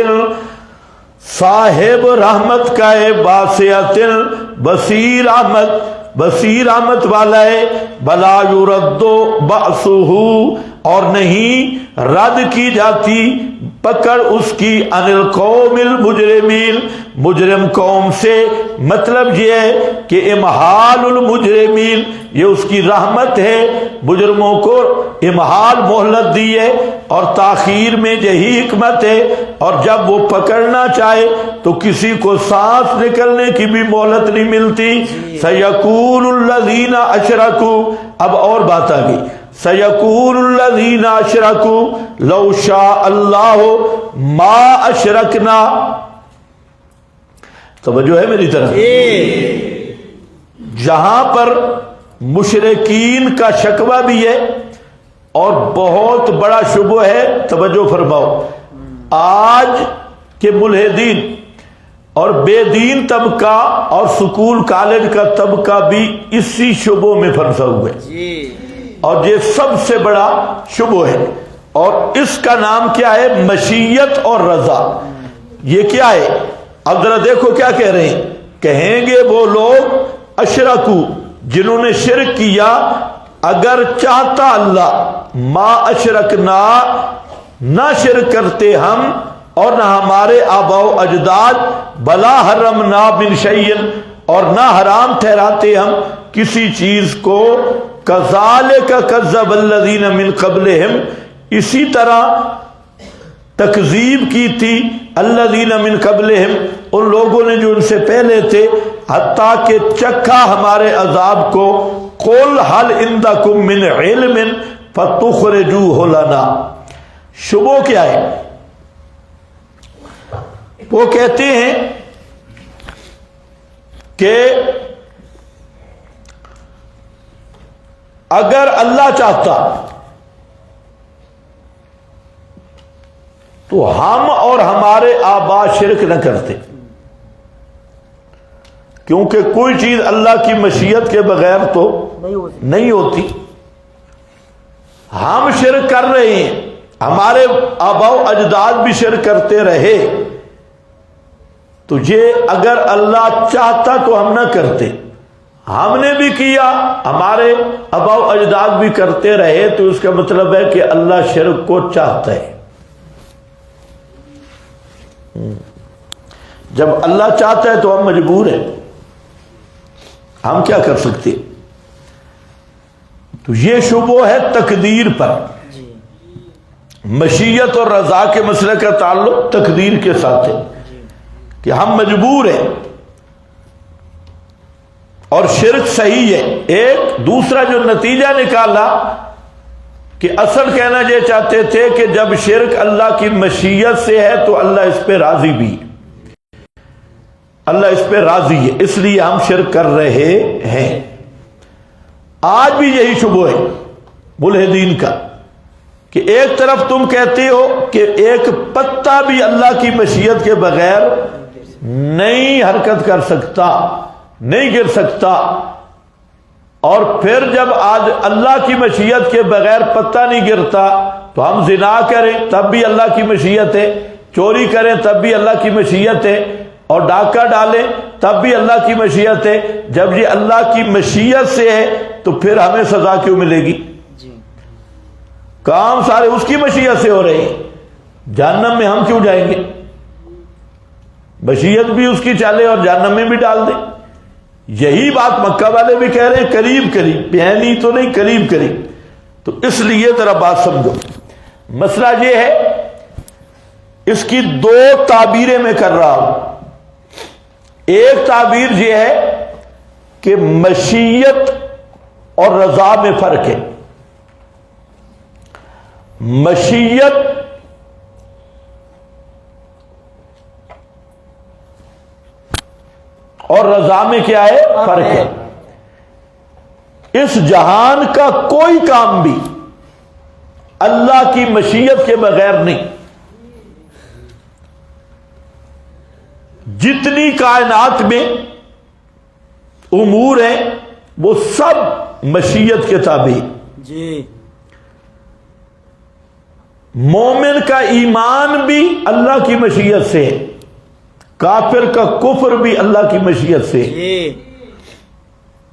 صاحب رحمت کا ہے، واسعۃ، بصیر رحمت، بصیر رحمت والا ہے، بلا یرد بأسہ، اور نہیں رد کی جاتی پکڑ اس کی عن القوم المجرمین، مجرم قوم سے۔ مطلب یہ ہے کہ امحال المجرمین، یہ اس کی رحمت ہے، مجرموں کو امحال مہلت دی ہے، اور تاخیر میں یہی حکمت ہے، اور جب وہ پکڑنا چاہے تو کسی کو سانس نکلنے کی بھی مہلت نہیں ملتی۔ سیقول الذین اشرکوا، اب اور بات آ گئی، سیقول الذین اشرکوا لو شاء اللہ ما اشرکنا. توجہ ہے میری طرف؟ جہاں پر مشرکین کا شکوہ بھی ہے اور بہت بڑا شبہ ہے. توجہ فرماؤ، آج کے ملحدین اور بے دین طبقہ اور سکول کالج کا طبقہ بھی اسی شبوں میں پھنسا ہوا ہے، اور یہ سب سے بڑا شبہ ہے. اور اس کا نام کیا ہے؟ مشیت اور رضا. یہ کیا ہے؟ اب ذرا دیکھو کیا کہہ رہے ہیں. کہیں گے وہ لوگ اشرکو، جنہوں نے شرک کیا، اگر چاہتا اللہ ما اشرکنا، نہ شرک کرتے ہم اور نہ ہمارے آباء و اجداد، بلا حرمنا من شیء، اور نہ حرام ٹھہراتے ہم کسی چیز کو. کذالک کذب الذین من قبلہم، اسی طرح تکذیب کی تھی الذین من قبلہم، ان لوگوں نے جو ان سے پہلے تھے، حتیٰ کہ چکھا ہمارے عذاب کو. قل هل عندکم من علم فتخرجوہ لنا. شبہ کیا ہے؟ وہ کہتے ہیں کہ اگر اللہ چاہتا تو ہم اور ہمارے آبا شرک نہ کرتے، کیونکہ کوئی چیز اللہ کی مشیت کے بغیر تو نہیں ہوتی. ہم شرک کر رہے ہیں، ہمارے آبا و اجداد بھی شرک کرتے رہے، تو یہ اگر اللہ چاہتا تو ہم نہ کرتے. ہم نے بھی کیا، ہمارے آبا و اجداد بھی کرتے رہے، تو اس کا مطلب ہے کہ اللہ شرک کو چاہتا ہے. جب اللہ چاہتا ہے تو ہم مجبور ہیں، ہم کیا کر سکتے. تو یہ شبہ ہے تقدیر پر. مشیت اور رضا کے مسئلے کا تعلق تقدیر کے ساتھ ہے کہ ہم مجبور ہیں، اور شرک صحیح ہے. ایک دوسرا جو نتیجہ نکالا کہ اصل کہنا یہ چاہتے تھے کہ جب شرک اللہ کی مشیت سے ہے تو اللہ اس پہ راضی بھی ہے، اللہ اس پہ راضی ہے، اس لیے ہم شرک کر رہے ہیں. آج بھی یہی شبہ ہے ملحدین کا کہ ایک طرف تم کہتے ہو کہ ایک پتا بھی اللہ کی مشیت کے بغیر نہیں حرکت کر سکتا، نہیں گر سکتا، اور پھر جب آج اللہ کی مشیت کے بغیر پتا نہیں گرتا تو ہم زنا کریں تب بھی اللہ کی مشیت ہے، چوری کریں تب بھی اللہ کی مشیت ہے، اور ڈاکہ ڈالیں تب بھی اللہ کی مشیت ہے. جب یہ اللہ کی مشیت سے ہے تو پھر ہمیں سزا کیوں ملے گی؟ کام سارے اس کی مشیت سے ہو رہے ہیں، جہنم میں ہم کیوں جائیں گے؟ مشیت بھی اس کی چالے اور جہنم میں بھی ڈال دیں. یہی بات مکہ والے بھی کہہ رہے ہیں، قریب قریب، پہنی تو نہیں، قریب قریب. تو اس لیے ذرا بات سمجھو. مسئلہ یہ ہے، اس کی دو تعبیریں میں کر رہا ہوں. ایک تعبیر یہ ہے کہ مشیت اور رضا میں فرق ہے. مشیت اور رضا میں کیا ہے؟ فرق ہے. اس جہان کا کوئی کام بھی اللہ کی مشیت کے بغیر نہیں. جتنی کائنات میں امور ہیں وہ سب مشیت کے تابع. جی. مومن کا ایمان بھی اللہ کی مشیت سے، کافر کا کفر بھی اللہ کی مشیت سے،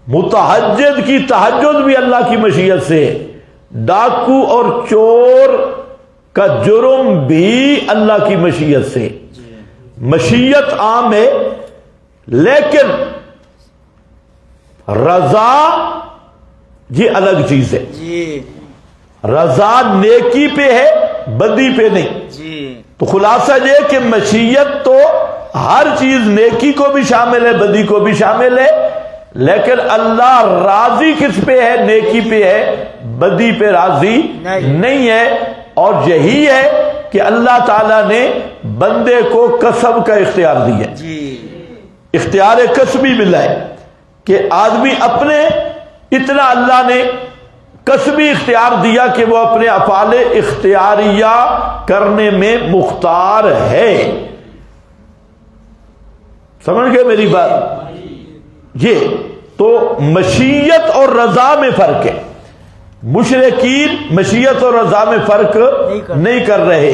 متہجد کی تہجد بھی اللہ کی مشیت سے، ڈاکو اور چور کا جرم بھی اللہ کی مشیت سے. مشیت عام ہے، لیکن رضا یہ الگ چیز ہے. رضا نیکی پہ ہے، بدی پہ نہیں. تو خلاصہ یہ کہ مشیت تو ہر چیز نیکی کو بھی شامل ہے، بدی کو بھی شامل ہے، لیکن اللہ راضی کس پہ ہے؟ نیکی پہ ہے، بدی پہ راضی نہیں ہے. اور یہی ہے کہ اللہ تعالیٰ نے بندے کو کسب کا اختیار دیا ہے. اختیار کسبی ملا ہے کہ آدمی اپنے اتنا اللہ نے کسبی اختیار دیا کہ وہ اپنے افعال اختیاریہ کرنے میں مختار ہے. سمجھ گئے میری بات؟ یہ تو مشیت اور رضا میں فرق ہے. مشرکین مشیت اور رضا میں فرق نہیں کر رہے.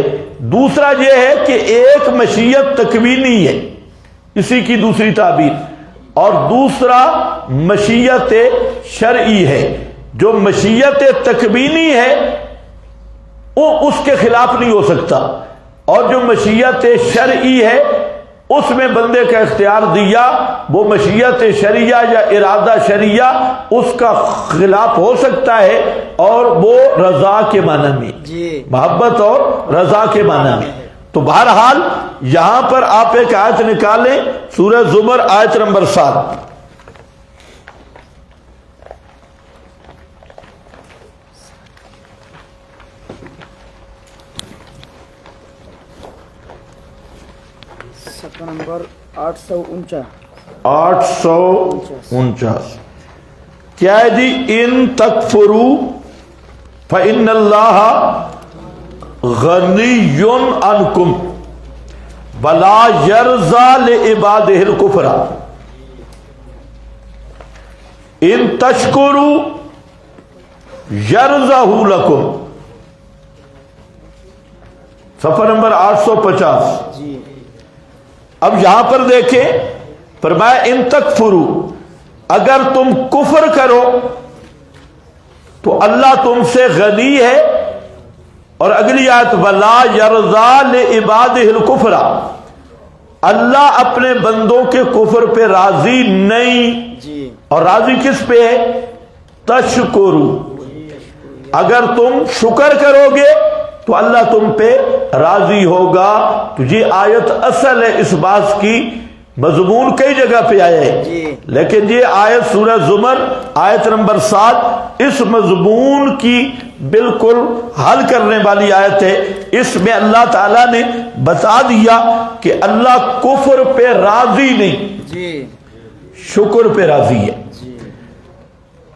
دوسرا یہ ہے کہ ایک مشیت تکوینی ہے، اسی کی دوسری تعبیر، اور دوسرا مشیت شرعی ہے. جو مشیت تکوینی ہے وہ اس کے خلاف نہیں ہو سکتا، اور جو مشیت شرعی ہے اس میں بندے کا اختیار دیا، وہ مشیت شرعیہ یا ارادہ شرعیہ اس کا خلاف ہو سکتا ہے، اور وہ رضا کے معنی میں، محبت اور رضا کے معنی میں. تو بہرحال یہاں پر آپ ایک آیت نکالیں، سورہ زمر آیت نمبر 7. صفحہ نمبر 849. 849 کیا ہے جی؟ ان تکفروا فإن اللہ غنی عنکم ولا یرضی لعبادہ الکفر ان تشکروا یرضہ لکم. صفحہ نمبر 850. اب یہاں پر دیکھیں، فرمایا ان تکفروا، اگر تم کفر کرو تو اللہ تم سے غنی ہے. اور اگلی آیت ولا یرضی لعبادہ الکفر، اللہ اپنے بندوں کے کفر پہ راضی نہیں. اور راضی کس پہ ہے؟ تشکروا، اگر تم شکر کرو گے تو اللہ تم پہ راضی ہوگا. تو یہ آیت اصل ہے اس بات کی. مضمون کئی جگہ پہ آیا ہے، لیکن یہ آیت سورہ زمر آیت نمبر 7 اس مضمون کی بالکل حل کرنے والی آیت ہے. اس میں اللہ تعالیٰ نے بتا دیا کہ اللہ کفر پہ راضی نہیں، شکر پہ راضی ہے.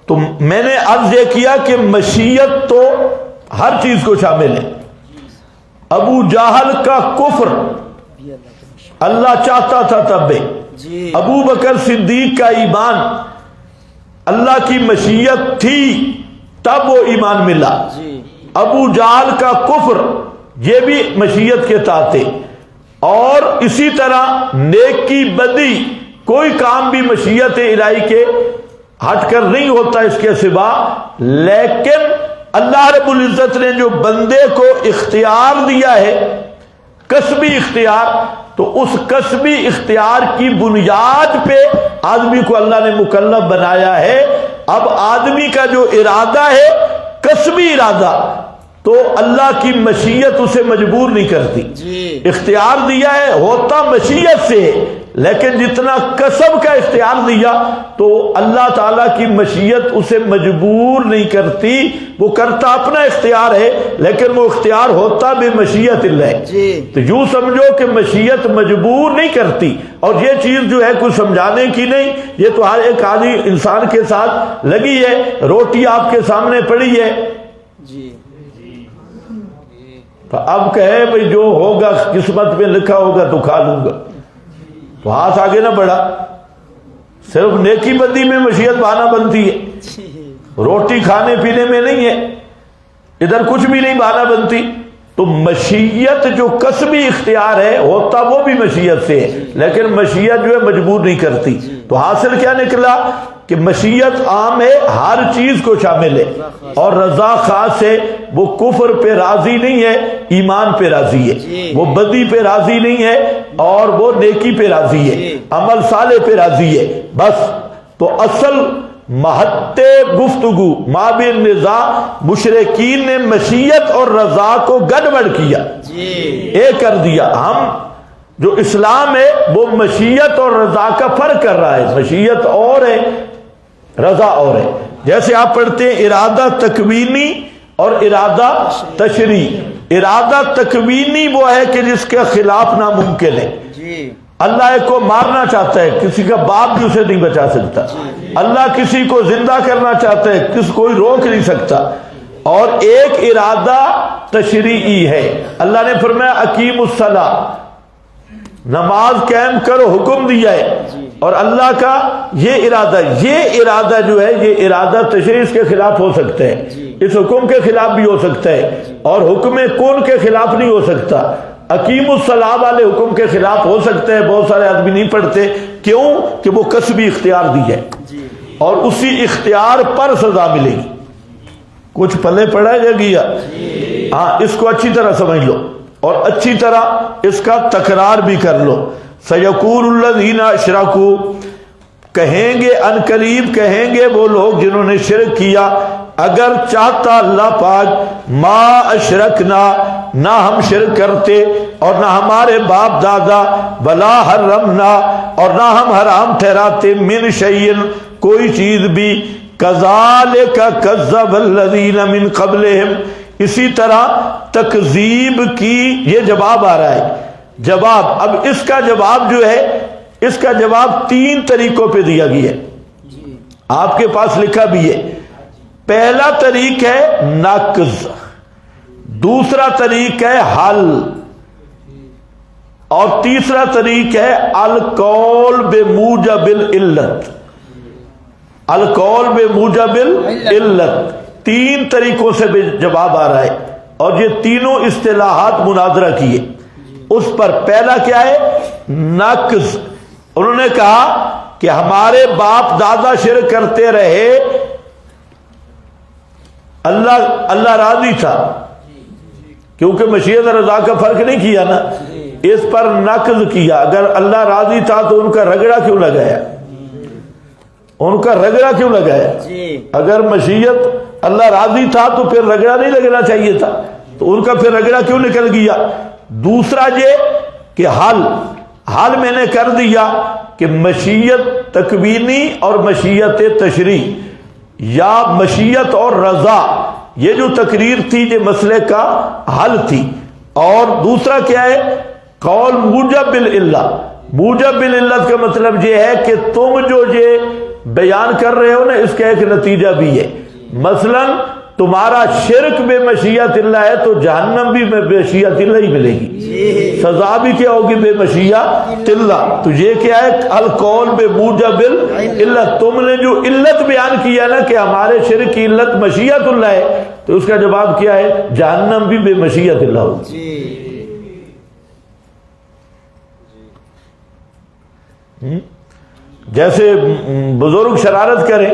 تو میں نے عرض یہ کیا کہ مشیت تو ہر چیز کو شامل ہے. ابو جہل کا کفر اللہ چاہتا تھا تب بھی. ابو بکر صدیق کا ایمان اللہ کی مشیت تھی تب وہ ایمان ملا. ابو جہل کا کفر یہ بھی مشیت کے تحت ہے. اور اسی طرح نیکی بدی کوئی کام بھی مشیت الہی کے ہٹ کر نہیں ہوتا اس کے سوا. لیکن اللہ رب العزت نے جو بندے کو اختیار دیا ہے، کسبی اختیار، تو اس کسبی اختیار کی بنیاد پہ آدمی کو اللہ نے مکلف بنایا ہے. اب آدمی کا جو ارادہ ہے کسبی ارادہ، تو اللہ کی مشیت اسے مجبور نہیں کرتی. اختیار دیا ہے ہوتا مشیت سے، لیکن جتنا کسب کا اختیار دیا تو اللہ تعالیٰ کی مشیت اسے مجبور نہیں کرتی. وہ کرتا اپنا اختیار ہے، لیکن وہ اختیار ہوتا بھی مشیت اللہ. تو یوں سمجھو کہ مشیت مجبور نہیں کرتی. اور یہ چیز جو ہے کچھ سمجھانے کی نہیں، یہ تو ہر ایک آدمی انسان کے ساتھ لگی ہے. روٹی آپ کے سامنے پڑی ہے، تو اب کہے بھئی جو ہوگا قسمت میں لکھا ہوگا تو کھا لوں گا، تو ہاتھ آگے نہ بڑھا. صرف نیکی بدی میں مشیت بہانہ بنتی ہے، روٹی کھانے پینے میں نہیں ہے. ادھر کچھ بھی نہیں بہانہ بنتی. تو مشیت جو کسبی اختیار ہے ہوتا وہ بھی مشیت سے ہے، لیکن مشیت جو ہے مجبور نہیں کرتی. تو حاصل کیا نکلا کہ مشیت عام ہے، ہر چیز کو شامل ہے. اور رضا خاص ہے، وہ کفر پہ راضی نہیں ہے، ایمان پہ راضی ہے. وہ بدی پہ راضی نہیں ہے اور وہ نیکی پہ راضی ہے، عمل صالح پہ راضی ہے. بس تو اصل محط گفتگو مابین نزاع، مشرکین نے مشیت اور رضا کو گڑبڑ کیا، ایک کر دیا. ہم جو اسلام ہے وہ مشیت اور رضا کا فرق کر رہا ہے. مشیت اور ہے، رضا اور ہے. جیسے آپ پڑھتے ہیں ارادہ تکوینی اور ارادہ تشریعی. ارادہ تکوینی وہ ہے کہ جس کے خلاف ناممکن ہے. اللہ ایک کو مارنا چاہتا ہے، کسی کا باپ بھی اسے نہیں بچا سکتا. اللہ کسی کو زندہ کرنا چاہتا ہے، کسی کوئی روک نہیں سکتا. اور ایک ارادہ تشریعی ہے. اللہ نے فرمایا اقیم الصلاۃ، نماز قائم کرو، حکم دیا ہے. اور اللہ کا یہ ارادہ جو ہے یہ ارادہ تشریعی اس کے خلاف ہو سکتا ہے، اس حکم کے خلاف بھی ہو سکتا ہے، اور حکم کون کے خلاف نہیں ہو سکتا. اقیم الصلاۃ والے حکم کے خلاف ہو سکتا ہے. بہت سارے آدمی نہیں پڑھتے، کیوں کہ وہ کسبی اختیار دی ہے اور اسی اختیار پر سزا ملے گی. کچھ پلے پڑا جا گیا. ہاں، اس کو اچھی طرح سمجھ لو اور اچھی طرح اس کا تکرار بھی کر لو. سیقول الذین اشرکوا، کہیں گے ان قریب کہیں گے وہ لوگ جنہوں نے شرک کیا، اگر چاہتا اللہ پاک ما اشرکنا، نہ ہم شرک کرتے اور نہ ہمارے باپ دادا، بلا حرمنا، اور نہ ہم حرام ٹھہراتے، من شیء کوئی چیز بھی، کذالک کذب الذین من قبلہم، اسی طرح تکذیب کی. یہ جواب آ رہا ہے. جواب، اب اس کا جواب جو ہے، اس کا جواب 3 طریقوں پہ دیا گیا ہے. آپ کے پاس لکھا بھی ہے. پہلا طریق ہے نقض، دوسرا طریق ہے حل، اور تیسرا طریق ہے القول بموجب العلت. القول بموجب العلت. 3 طریقوں سے جواب آ رہا ہے اور یہ تینوں اصطلاحات مناظرہ کیے. اس پر پہلا کیا ہے؟ نقض. انہوں نے کہا کہ ہمارے باپ دادا شرک کرتے رہے، اللہ راضی تھا، کیونکہ مشیت اور رضا کا فرق نہیں کیا نا، اس پر نقض کیا. اگر اللہ راضی تھا تو ان کا رگڑا کیوں لگایا؟ ان کا رگڑا کیوں لگایا؟ اگر مشیت اللہ راضی تھا تو پھر رگڑا نہیں لگنا چاہیے تھا، تو ان کا پھر رگڑا کیوں نکل گیا؟ دوسرا یہ کہ حل میں نے کر دیا کہ مشیت تکوینی اور مشیت تشریعی، یا مشیت اور رضا، یہ جو تقریر تھی یہ مسئلے کا حل تھی. اور دوسرا کیا ہے؟ قول موجب بالعلت. موجب بالعلت کا مطلب یہ ہے کہ تم جو یہ بیان کر رہے ہو نا، اس کا ایک نتیجہ بھی ہے. مثلا تمہارا شرک بے مشیت اللہ ہے تو جہنم بھی بے مشیت اللہ ہی ملے گی، سزا بھی کیا ہوگی؟ بے مشیت اللہ. تو یہ کیا ہے؟ القول بے موجب العلت. تم نے جو علت بیان کیا نا کہ ہمارے شرک کی علت مشیت اللہ ہے، تو اس کا جواب کیا ہے؟ جہنم بھی بے مشیت اللہ ہوگی. جیسے بزرگ شرارت کریں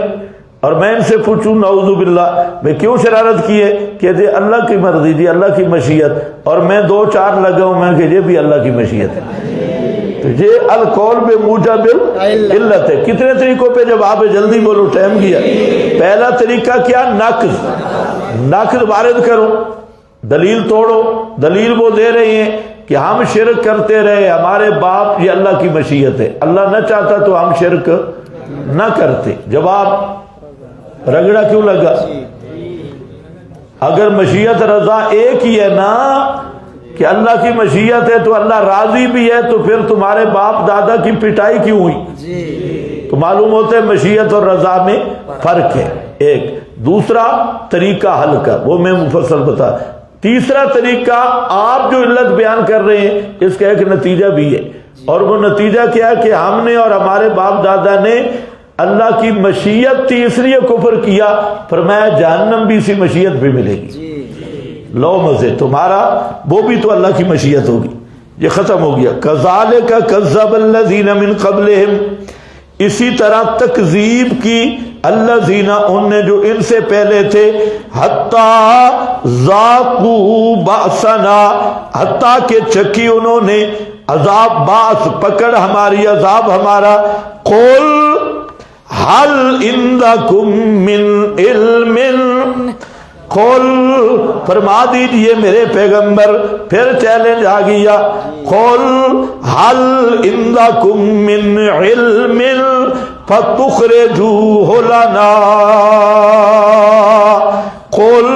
اور میں ان سے پوچھوں نعوذ باللہ میں کیوں شرارت کی ہے، کہتے اللہ کی مرضی دی، اللہ کی مشیت، اور میں 2-4 لگاؤں میں کہ یہ بھی اللہ کی مشیت ہے. تو یہ القول بے موجب العلت ہے. کتنے طریقوں پہ جواب ہے؟ جلدی بولو، ٹائم گیا. پہلا طریقہ کیا؟ نقض وارد کرو، دلیل توڑو. دلیل وہ دے رہے ہیں کہ ہم شرک کرتے رہے، ہمارے باپ، یہ اللہ کی مشیت ہے، اللہ نہ چاہتا تو ہم شرک نہ کرتے. جواب، رگڑا کیوں لگا؟ اگر مشیت رضا ایک ہی ہے نا، کہ اللہ کی مشیت ہے تو اللہ راضی بھی ہے، تو پھر تمہارے باپ دادا کی پٹائی کیوں ہوئی؟ تو معلوم ہوتا ہے مشیت اور رضا میں فرق ہے. ایک دوسرا طریقہ حل کا، وہ میں مفصل بتا. تیسرا طریقہ، آپ جو علت بیان کر رہے ہیں اس کا ایک نتیجہ بھی ہے، اور وہ نتیجہ کیا ہے کہ ہم نے اور ہمارے باپ دادا نے اللہ کی مشیت تھی اس لیے کفر کیا، فرمایا جہنم بھی اسی مشیت بھی ملے گی. لو مزے، تمہارا وہ بھی تو اللہ کی مشیت ہوگی. یہ ختم ہو گیا. کذالک کذب الذین من قبلہم، اسی طرح تکذیب کی الذین، ان نے جو ان سے پہلے تھے، حتی ذاقوا بأسنا، حتیٰ کہ چکھی انہوں نے عذاب، باس پکڑ ہماری، عذاب ہمارا. قل حل عندکم من علم، قل فرما دیجئے میرے پیغمبر، پھر چیلنج آ گیا. قل حل عندکم من علم، فَتُخْرِجُوهُ لَنَا قُلْ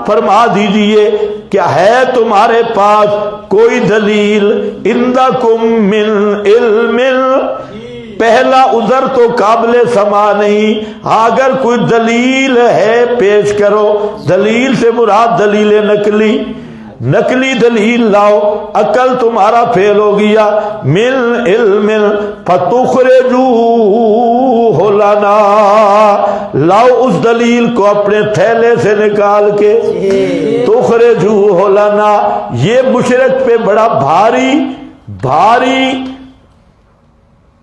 فرما دیجئے کیا ہے تمہارے پاس کوئی دلیل عندکم من علم؟ پہلا عذر تو قابل سماع نہیں، اگر کوئی دلیل ہے پیش کرو۔ دلیل سے مراد دلیل نقلی، نقلی دلیل لاؤ، عقل تمہارا فیل ہو گیا۔ من علم فتخرجوہ لنا، لاؤ اس دلیل کو اپنے تھیلے سے نکال کے۔ تخرجوہ لنا، یہ مشرک پہ بڑا بھاری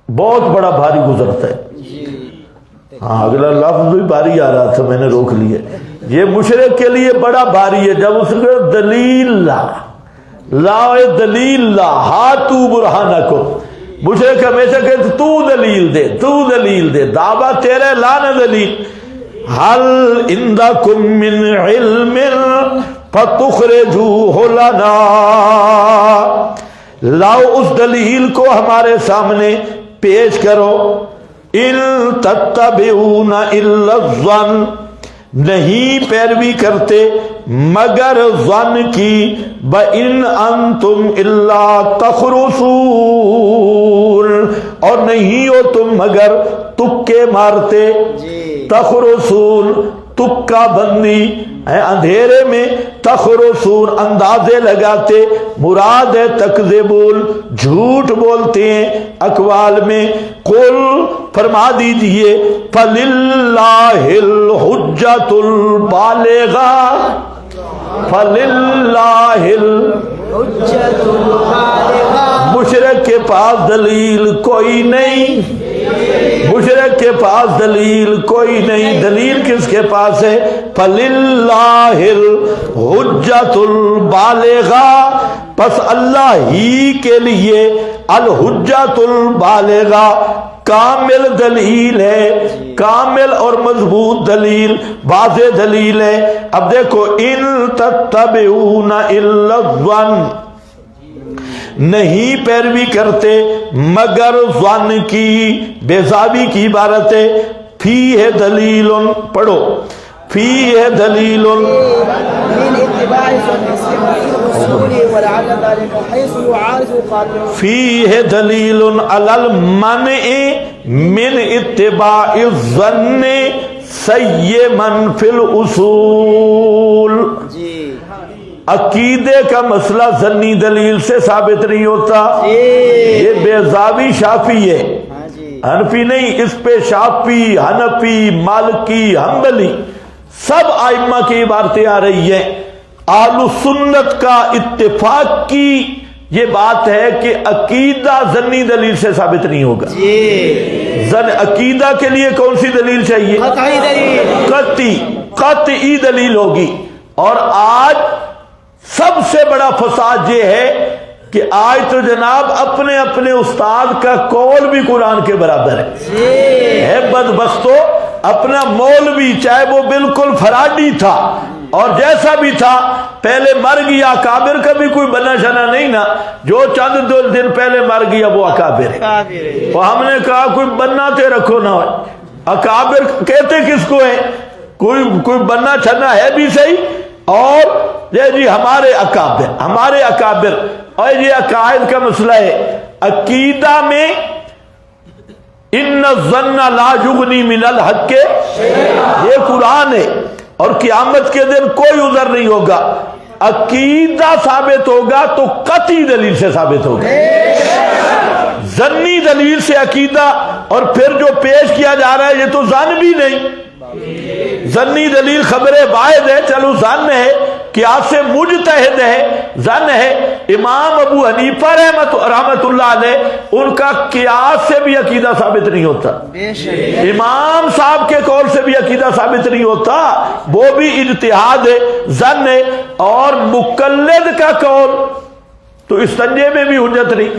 بہت بڑا بھاری گزرتا ہے۔ ہاں اگلا لفظ بھی بھاری آ رہا تھا، میں نے روک لیا۔ یہ مشرک کے لیے بڑا بھاری ہے جب اس کو دلیل لاؤ دلیل لا، ہاتو برہانکم۔ مشرک ہمیشہ کہتے تو دلیل دے، دعویٰ تیرے لانا دلیل۔ حل عندکم من علم فتخرجوہ لنا، لاؤ اس دلیل کو ہمارے سامنے پیش کرو۔ ان تتبعون الا الظن، نہیں پیروی کرتے مگر ظن کی۔ وَإِنْ أَنْتُمْ إِلَّا تَخْرُصُونَ، اور نہیں ہو تم مگر تکے مارتے۔ تخرصون تکا بندی ہے، اندھیرے میں تخرصون اندازے لگاتے، مراد ہے تکذبون، جھوٹ بولتے ہیں اقوال میں۔ قل فرما دیجئے فللہ الحجۃ البالغہ، فللہ الحجۃ البالغہ، مشرک کے پاس دلیل کوئی نہیں، مشرک کے پاس دلیل کوئی نہیں۔ دلیل کس کے پاس ہے؟ فللہ الحجۃ البالغہ، پس اللہ ہی کے لیے الحجۃ البالغہ کامل دلیل ہے، کامل اور مضبوط دلیل، واضح دلیل ہے۔ اب دیکھو ان تتبعون الا الظن، نہیں پیروی کرتے مگر ظن کی، بیزابی کی عبارت ہے۔ فیہ دلیل، پڑھو فیہ دلیل من اتباع الرسول ولعل ذلك حيث يعارض القاطع، فیہ دلیل علی المنع من اتباع الظن سیما فی الاصول۔ عقیدے کا مسئلہ ظنی دلیل سے ثابت نہیں ہوتا۔ یہ بیضاوی شافی ہے، حنفی نہیں، اس پہ شافی، حنفی، مالکی، حنبلی سب ائمہ کی عبارتیں آ رہی ہیں۔ اہل سنت کا اتفاق کی یہ بات ہے کہ عقیدہ ظنی دلیل سے ثابت نہیں ہوگا۔ عقیدہ کے لیے کون سی دلیل چاہیے؟ قطعی دلیل ہوگی۔ اور آج سب سے بڑا فساد یہ ہے کہ آج تو جناب اپنے اپنے استاد کا قول بھی قرآن کے برابر ہے۔ بدبختو، اپنا مولوی چاہے وہ بالکل فراڈی تھا اور جیسا بھی تھا پہلے مر گیا، اکابر کا بھی کوئی بنا شنا نہیں نا، جو چند دو دن پہلے مر گیا وہ اکابر ہے۔ اور ہم نے کہا کوئی بناتے رکھو نہ، اکابر کہتے کس کو ہے؟ کوئی بننا چھنا ہے بھی صحیح، اور یہ جی ہمارے اکابر۔ اور یہ عقائد کا مسئلہ ہے۔ عقیدہ میں ان الظن لا یغنی من الحق، یہ قرآن ہے، اور قیامت کے دن کوئی عذر نہیں ہوگا۔ عقیدہ ثابت ہوگا تو قطعی دلیل سے ثابت ہوگا، ظنی دلیل سے عقیدہ۔ اور پھر جو پیش کیا جا رہا ہے یہ تو ظن بھی نہیں، ظنی دلیل خبر واحد ہے، چلو ظن ہے، قیاس مجتہد ہے، ظن ہے۔ امام ابو حنیفہ رحمت اللہ علیہ، ان کا قیاس سے بھی عقیدہ ثابت نہیں ہوتا، امام صاحب کے قول سے بھی عقیدہ ثابت نہیں ہوتا، وہ بھی اجتہاد ہے، ظن ہے۔ اور مقلد کا قول تو استنجے میں بھی حجت نہیں،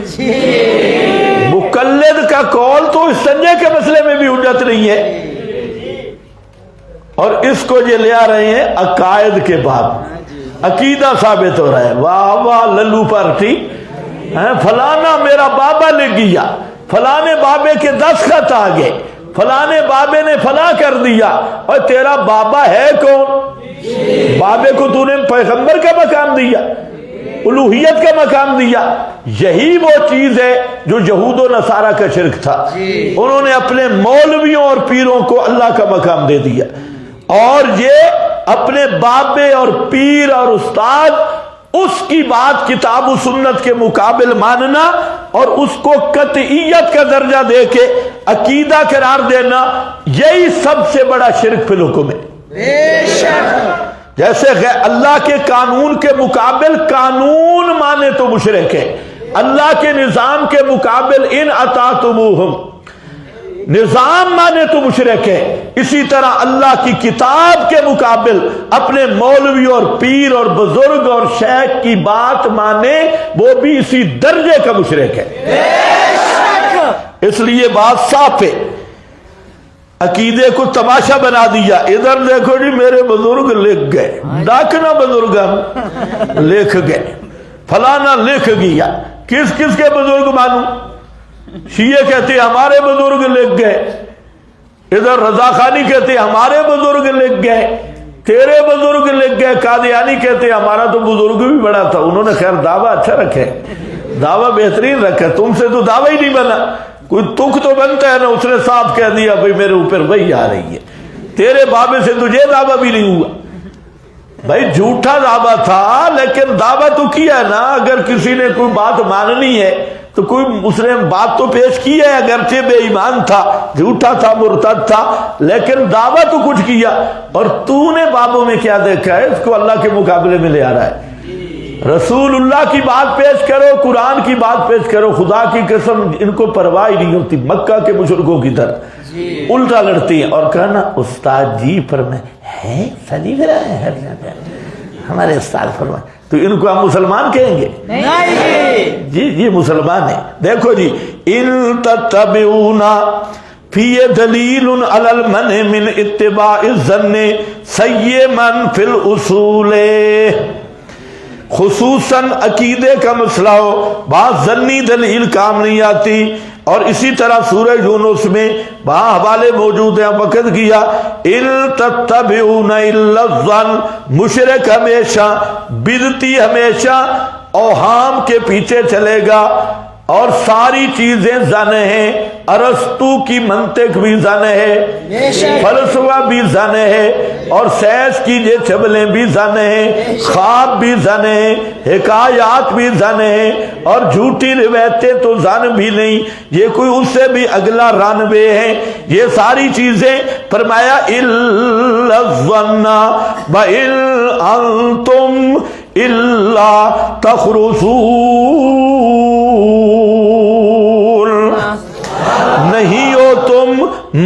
مقلد کا قول تو استنجے کے مسئلے میں بھی حجت نہیں ہے۔ اور اس کو یہ لے آ رہے ہیں عقائد کے بعد، عقیدہ ثابت ہو رہا ہے۔ واہ واہ للو پارٹی، فلانا میرا بابا لکھ گیا، فلانے بابے کے دستخط آ گئے، فلانے بابے نے فلاں کر دیا، اور تیرا بابا ہے کون؟ بابے کو تو نے پیغمبر کا مقام دیا، الوہیت کا مقام دیا۔ یہی وہ چیز ہے جو یہود و نصارہ کا شرک تھا، انہوں نے اپنے مولویوں اور پیروں کو اللہ کا مقام دے دیا، اور یہ اپنے بابے اور پیر اور استاد اس کی بات کتاب و سنت کے مقابل ماننا اور اس کو قطعیت کا درجہ دے کے عقیدہ قرار دینا، یہی سب سے بڑا شرک فی الحکم ہے۔ بے شک جیسے اللہ کے قانون کے مقابل قانون مانے تو مشرک ہے، اللہ کے نظام کے مقابل ان اطاعتموہم نظام مانے تو مشرک ہے۔ اسی طرح اللہ کی کتاب کے مقابل اپنے مولوی اور پیر اور بزرگ اور شیخ کی بات مانے، وہ بھی اسی درجے کا مشرک ہے۔ اس لیے بات صاف ہے، عقیدے کو تماشا بنا دیا، ادھر دیکھو جی میرے بزرگ لکھ گئے، ڈاکنا بزرگ لکھ گئے، فلانا لکھ گیا۔ کس کس کے بزرگ مانوں؟ شیعہ کہتے ہیں ہمارے بزرگ لکھ گئے، ادھر رضا خانی کہتے ہیں ہمارے بزرگ لکھ گئے، تیرے بزرگ لکھ گئے، قادیانی کہتے ہیں ہمارا تو بزرگ بھی بڑا تھا، انہوں نے خیر دعویٰ اچھا رکھے، دعویٰ بہترین رکھا، تم سے تو دعویٰ ہی نہیں بنا، کوئی تک تو بنتا ہے نا، اس نے صاف کہہ دیا بھئی میرے اوپر وہی آ رہی ہے، تیرے بابے سے تجھے دعویٰ بھی نہیں ہوا۔ بھائی جھوٹا دعویٰ تھا لیکن دعویٰ تو کیا ہے نا، اگر کسی نے کوئی بات ماننی ہے تو کوئی اس نے بات تو پیش کی ہے، اگرچہ بے ایمان تھا، جھوٹا تھا، مرتد تھا، لیکن دعویٰ تو کچھ کیا۔ اور تو نے بابوں میں کیا دیکھا ہے؟ اس کو اللہ کے مقابلے میں لے آ رہا ہے۔ رسول اللہ کی بات پیش کرو، قرآن کی بات پیش کرو، خدا کی قسم ان کو پرواہ نہیں ہوتی، مکہ کے مشرکوں کی طرح الٹا لڑتی ہیں اور کہنا استاد جی فرمائے ہے صحیح ہے، ہمارے استاد فرمائے، تو ان کو ہم مسلمان کہیں گے؟ نہیں جی، یہ مسلمان ہیں۔ دیکھو جی، ان تتبعون فی دلیل علی المنع من اتباع الظن سیما فی الاصول، خصوصاً عقیدے کا مسئلہ ہو، بعض ظنی دلیل کام نہیں آتی۔ اور اسی طرح سورہ یونس میں وہاں حوالے موجود ہیں، وقت کیا ان تتبعون الا الظن، مشرک ہمیشہ بدعتی ہمیشہ اوہام کے پیچھے چلے گا، اور ساری چیزیں ظن ہیں، ارسطو کی منطق بھی ظن ہے، فلسفہ بھی ظن ہے، اور سائنس کی یہ چبلیں بھی ظن ہیں، خواب بھی ظن ہیں، حکایات بھی ظن ہیں، اور جھوٹی روایتیں تو ظن بھی نہیں، یہ کوئی اس سے بھی اگلا رانوے ہیں۔ یہ ساری چیزیں فرمایا الا الظن وان انتم الا تخرصون، نہیں ہو تم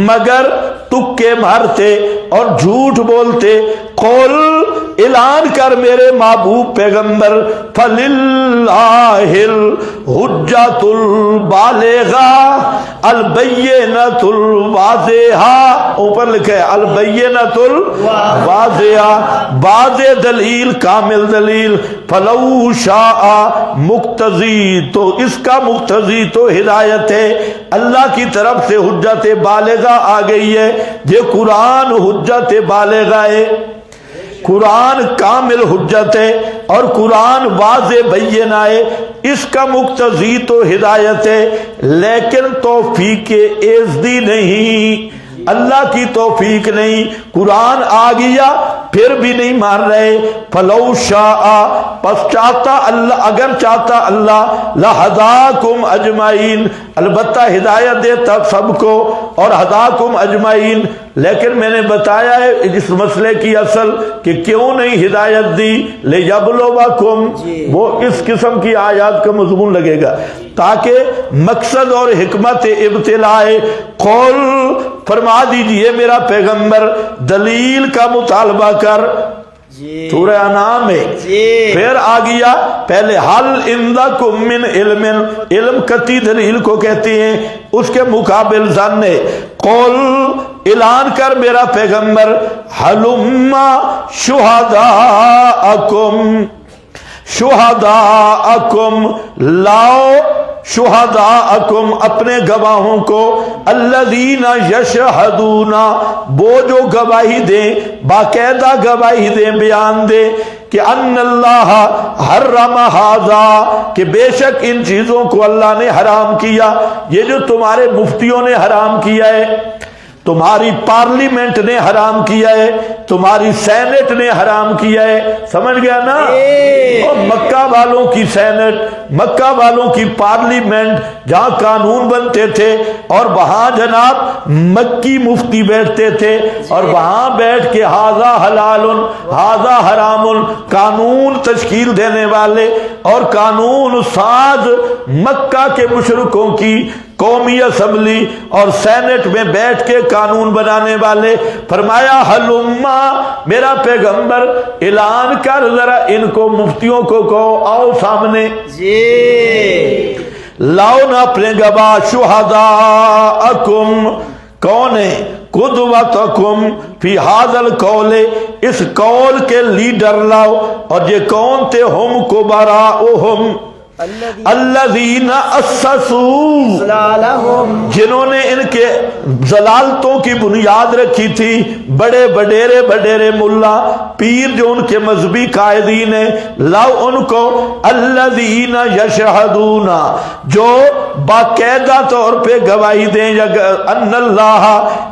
مگر تکے مارتے اور جھوٹ بولتے۔ قل اعلان کر میرے محبوب پیغمبر، فللہ الحجۃ البالغہ البینۃ الواضحہ، اوپر لکھے البینۃ الواضحہ، واضح دلیل، کامل دلیل، فلو شاء مقتضی، تو اس کا مقتضی تو ہدایت ہے، اللہ کی طرف سے حجت بالغہ آ گئی ہے، یہ قرآن حجت بالغہ ہے، قرآن کامل حجت ہے اور قرآن واضح بینہ ہے، اس کا مقتضی تو ہدایت ہے، لیکن توفیق ایزدی نہیں، اللہ کی توفیق نہیں، قرآن آ گیا پھر بھی نہیں مان رہے۔ فلو شاء، پس چاہتا اللہ، اگر چاہتا اللہ، لہداکم اجمعین، البتہ ہدایت دیتا سب کو، اور ہداکم اجمعین، لیکن میں نے بتایا ہے اس مسئلے کی اصل کہ کیوں نہیں ہدایت دی، لیبلوکم، وہ اس قسم کی آیات کا مضمون لگے گا تاکہ مقصد اور حکمت ابتلاء۔ قول فرما دیجئے میرا پیغمبر دلیل کا مطالبہ کر، سورہ انعام میں پھر آ گیا، پہلے حل عندکم من علم، علم قطعی دلیل کو کہتے ہیں، اس کے مقابل ظن ہے۔ قول اعلان کر میرا پیغمبر، حلم شہداءکم، شہداءکم، لاؤ شہداءکم اپنے گواہوں کو، الذین یشہدون وہ جو گواہی دیں، باقاعدہ گواہی دیں، بیان دیں کہ ان اللہ حرم ھذا کہ بے شک ان چیزوں کو اللہ نے حرام کیا۔ یہ جو تمہارے مفتیوں نے حرام کیا ہے، تمہاری پارلیمنٹ نے حرام کیا ہے، تمہاری سینٹ نے حرام کیا ہے، سمجھ گیا نا؟ اور مکہ والوں کی سینٹ، مکہ والوں کی پارلیمنٹ جہاں قانون بنتے تھے، اور وہاں جناب مکی مفتی بیٹھتے تھے، اور وہاں بیٹھ کے ھذا حلال ھذا حرام قانون تشکیل دینے والے اور قانون ساز مکہ کے مشرکوں کی قومی اسمبلی اور سینٹ میں بیٹھ کے قانون بنانے والے، فرمایا ہلما میرا پیغمبر اعلان کر ذرا ان کو مفتیوں کو کہو آؤ سامنے، لاؤ نہ اپنے گواہ، شہداءکم کون ہے؟ قدوتکم فی ھذا القول اس قول کے لیڈر لاؤ، اور یہ کون تھے؟ ہم کبراؤہم الذین اسسوا جنہوں نے ان کے ضلالتوں کی بنیاد رکھی تھی، بڑے بڈیرے ملا پیر جو ان کے مذہبی قائدین ہیں، لاؤ ان کو الذین یشہدون جو باقاعدہ طور پہ گواہی دیں ان اللہ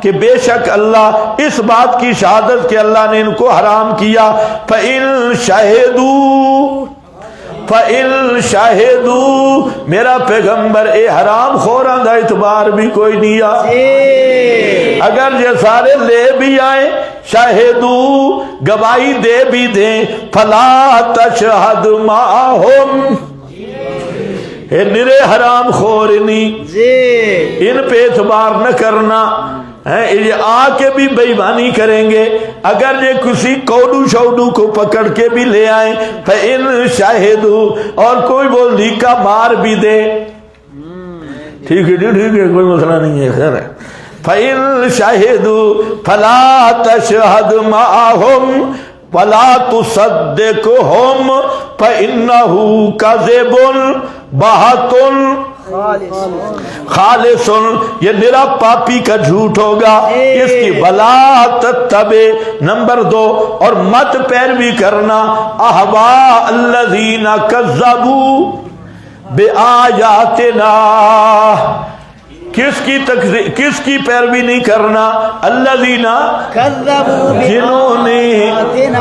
کہ بے شک اللہ، اس بات کی شہادت کہ اللہ نے ان کو حرام کیا، فَإِن شَهِدُوا فَإِن شَاهِدُوا میرا پیغمبر اے حرام خوراں دا اعتبار بھی کوئی نہیں آ، اگر یہ سارے لے بھی آئیں، شاہدو گواہی دے بھی دیں، فَلَا تَشْهَدْ مَعَهُمْ اے نرے حرام خورنی ان پہ اعتبار نہ کرنا، یہ آ کے بھی بے ایمانی کریں گے، اگر یہ کسی کوڈو شوڈو کو پکڑ کے بھی لے آئیں، فَإِن شَاهِدُوا اور کوئی وہ لیکا مار بھی دے، ٹھیک ہے کوئی مسئلہ نہیں ہے، خیر ہے، فَإِن شَاهِدُوا فَلَا تَشْهَدْ مَعَهُمْ وَلَا تُصَدِّقْهُمْ فَإِنَّهُ كَذِبٌ بَهْتٌ خالص یہ نرا پاپی کا جھوٹ ہوگا، اس کی وَلَا تَتَّبِعْ نمبر 2 اور مت پیروی کرنا اَهْوَاءَ الَّذِينَ كَذَّبُوا بِآيَاتِنَا کس کی پیروی نہیں کرنا؟ الذین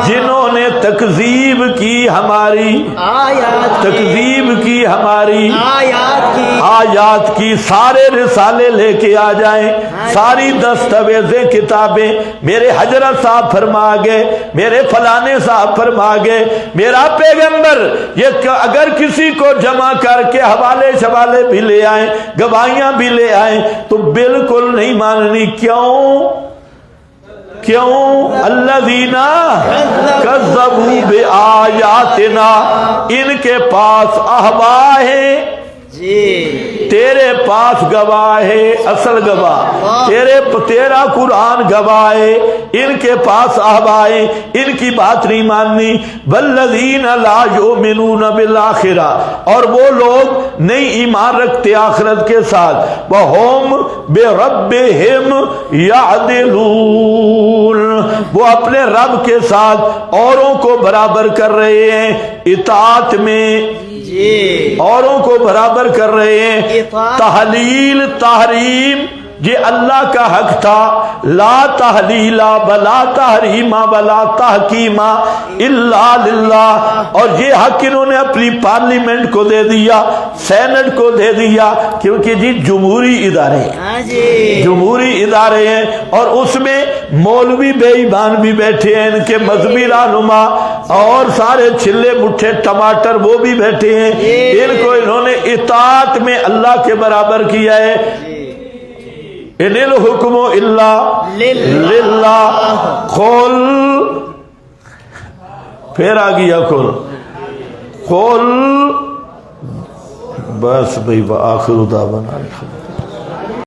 جنہوں نے تکذیب کی ہماری آیات کی، سارے رسالے لے کے آ جائیں، ساری دستاویزیں کتابیں، میرے حضرت صاحب فرما گئے، میرے فلانے صاحب فرما گئے، میرا پیغمبر، یہ اگر کسی کو جمع کر کے حوالے شوالے بھی لے آئیں، گواہیاں بھی لے آئیں تو بالکل نہیں ماننی۔ کیوں؟ الذین کذبوا بآیاتنا ان کے پاس احوا ہے، تیرے پاس گواہ ہے، اصل گواہ تیرا قرآن گواہ ہے، ان کے پاس احوائے، ان کی بات نہیں ماننی۔ والذین لا یؤمنون بالآخرہ اور وہ لوگ نہیں ایمان رکھتے آخرت کے ساتھ، وہم بربہم یعدلون وہ اپنے رب کے ساتھ اوروں کو برابر کر رہے ہیں اطاعت میں، اوروں کو برابر کر رہے ہیں۔ تحلیل تحریم یہ اللہ کا حق تھا، لا تحلیلا بلا تحریما بلا تحکیما الا للہ، اور یہ حق انہوں نے اپنی پارلیمنٹ کو دے دیا، سینٹ کو دے دیا، کیونکہ جی جمہوری ادارے ہیں اور اس میں مولوی بے ایمان بھی بیٹھے ہیں، ان کے مذہبی رہنما اور سارے چھلے مٹھے ٹماٹر وہ بھی بیٹھے ہیں، ان کو انہوں نے اطاعت میں اللہ کے برابر کیا ہے۔ ان الحکم الا للہ، کھول پھر آ گیا کھول بس بھائی، آخر دعوانا الحمدللہ۔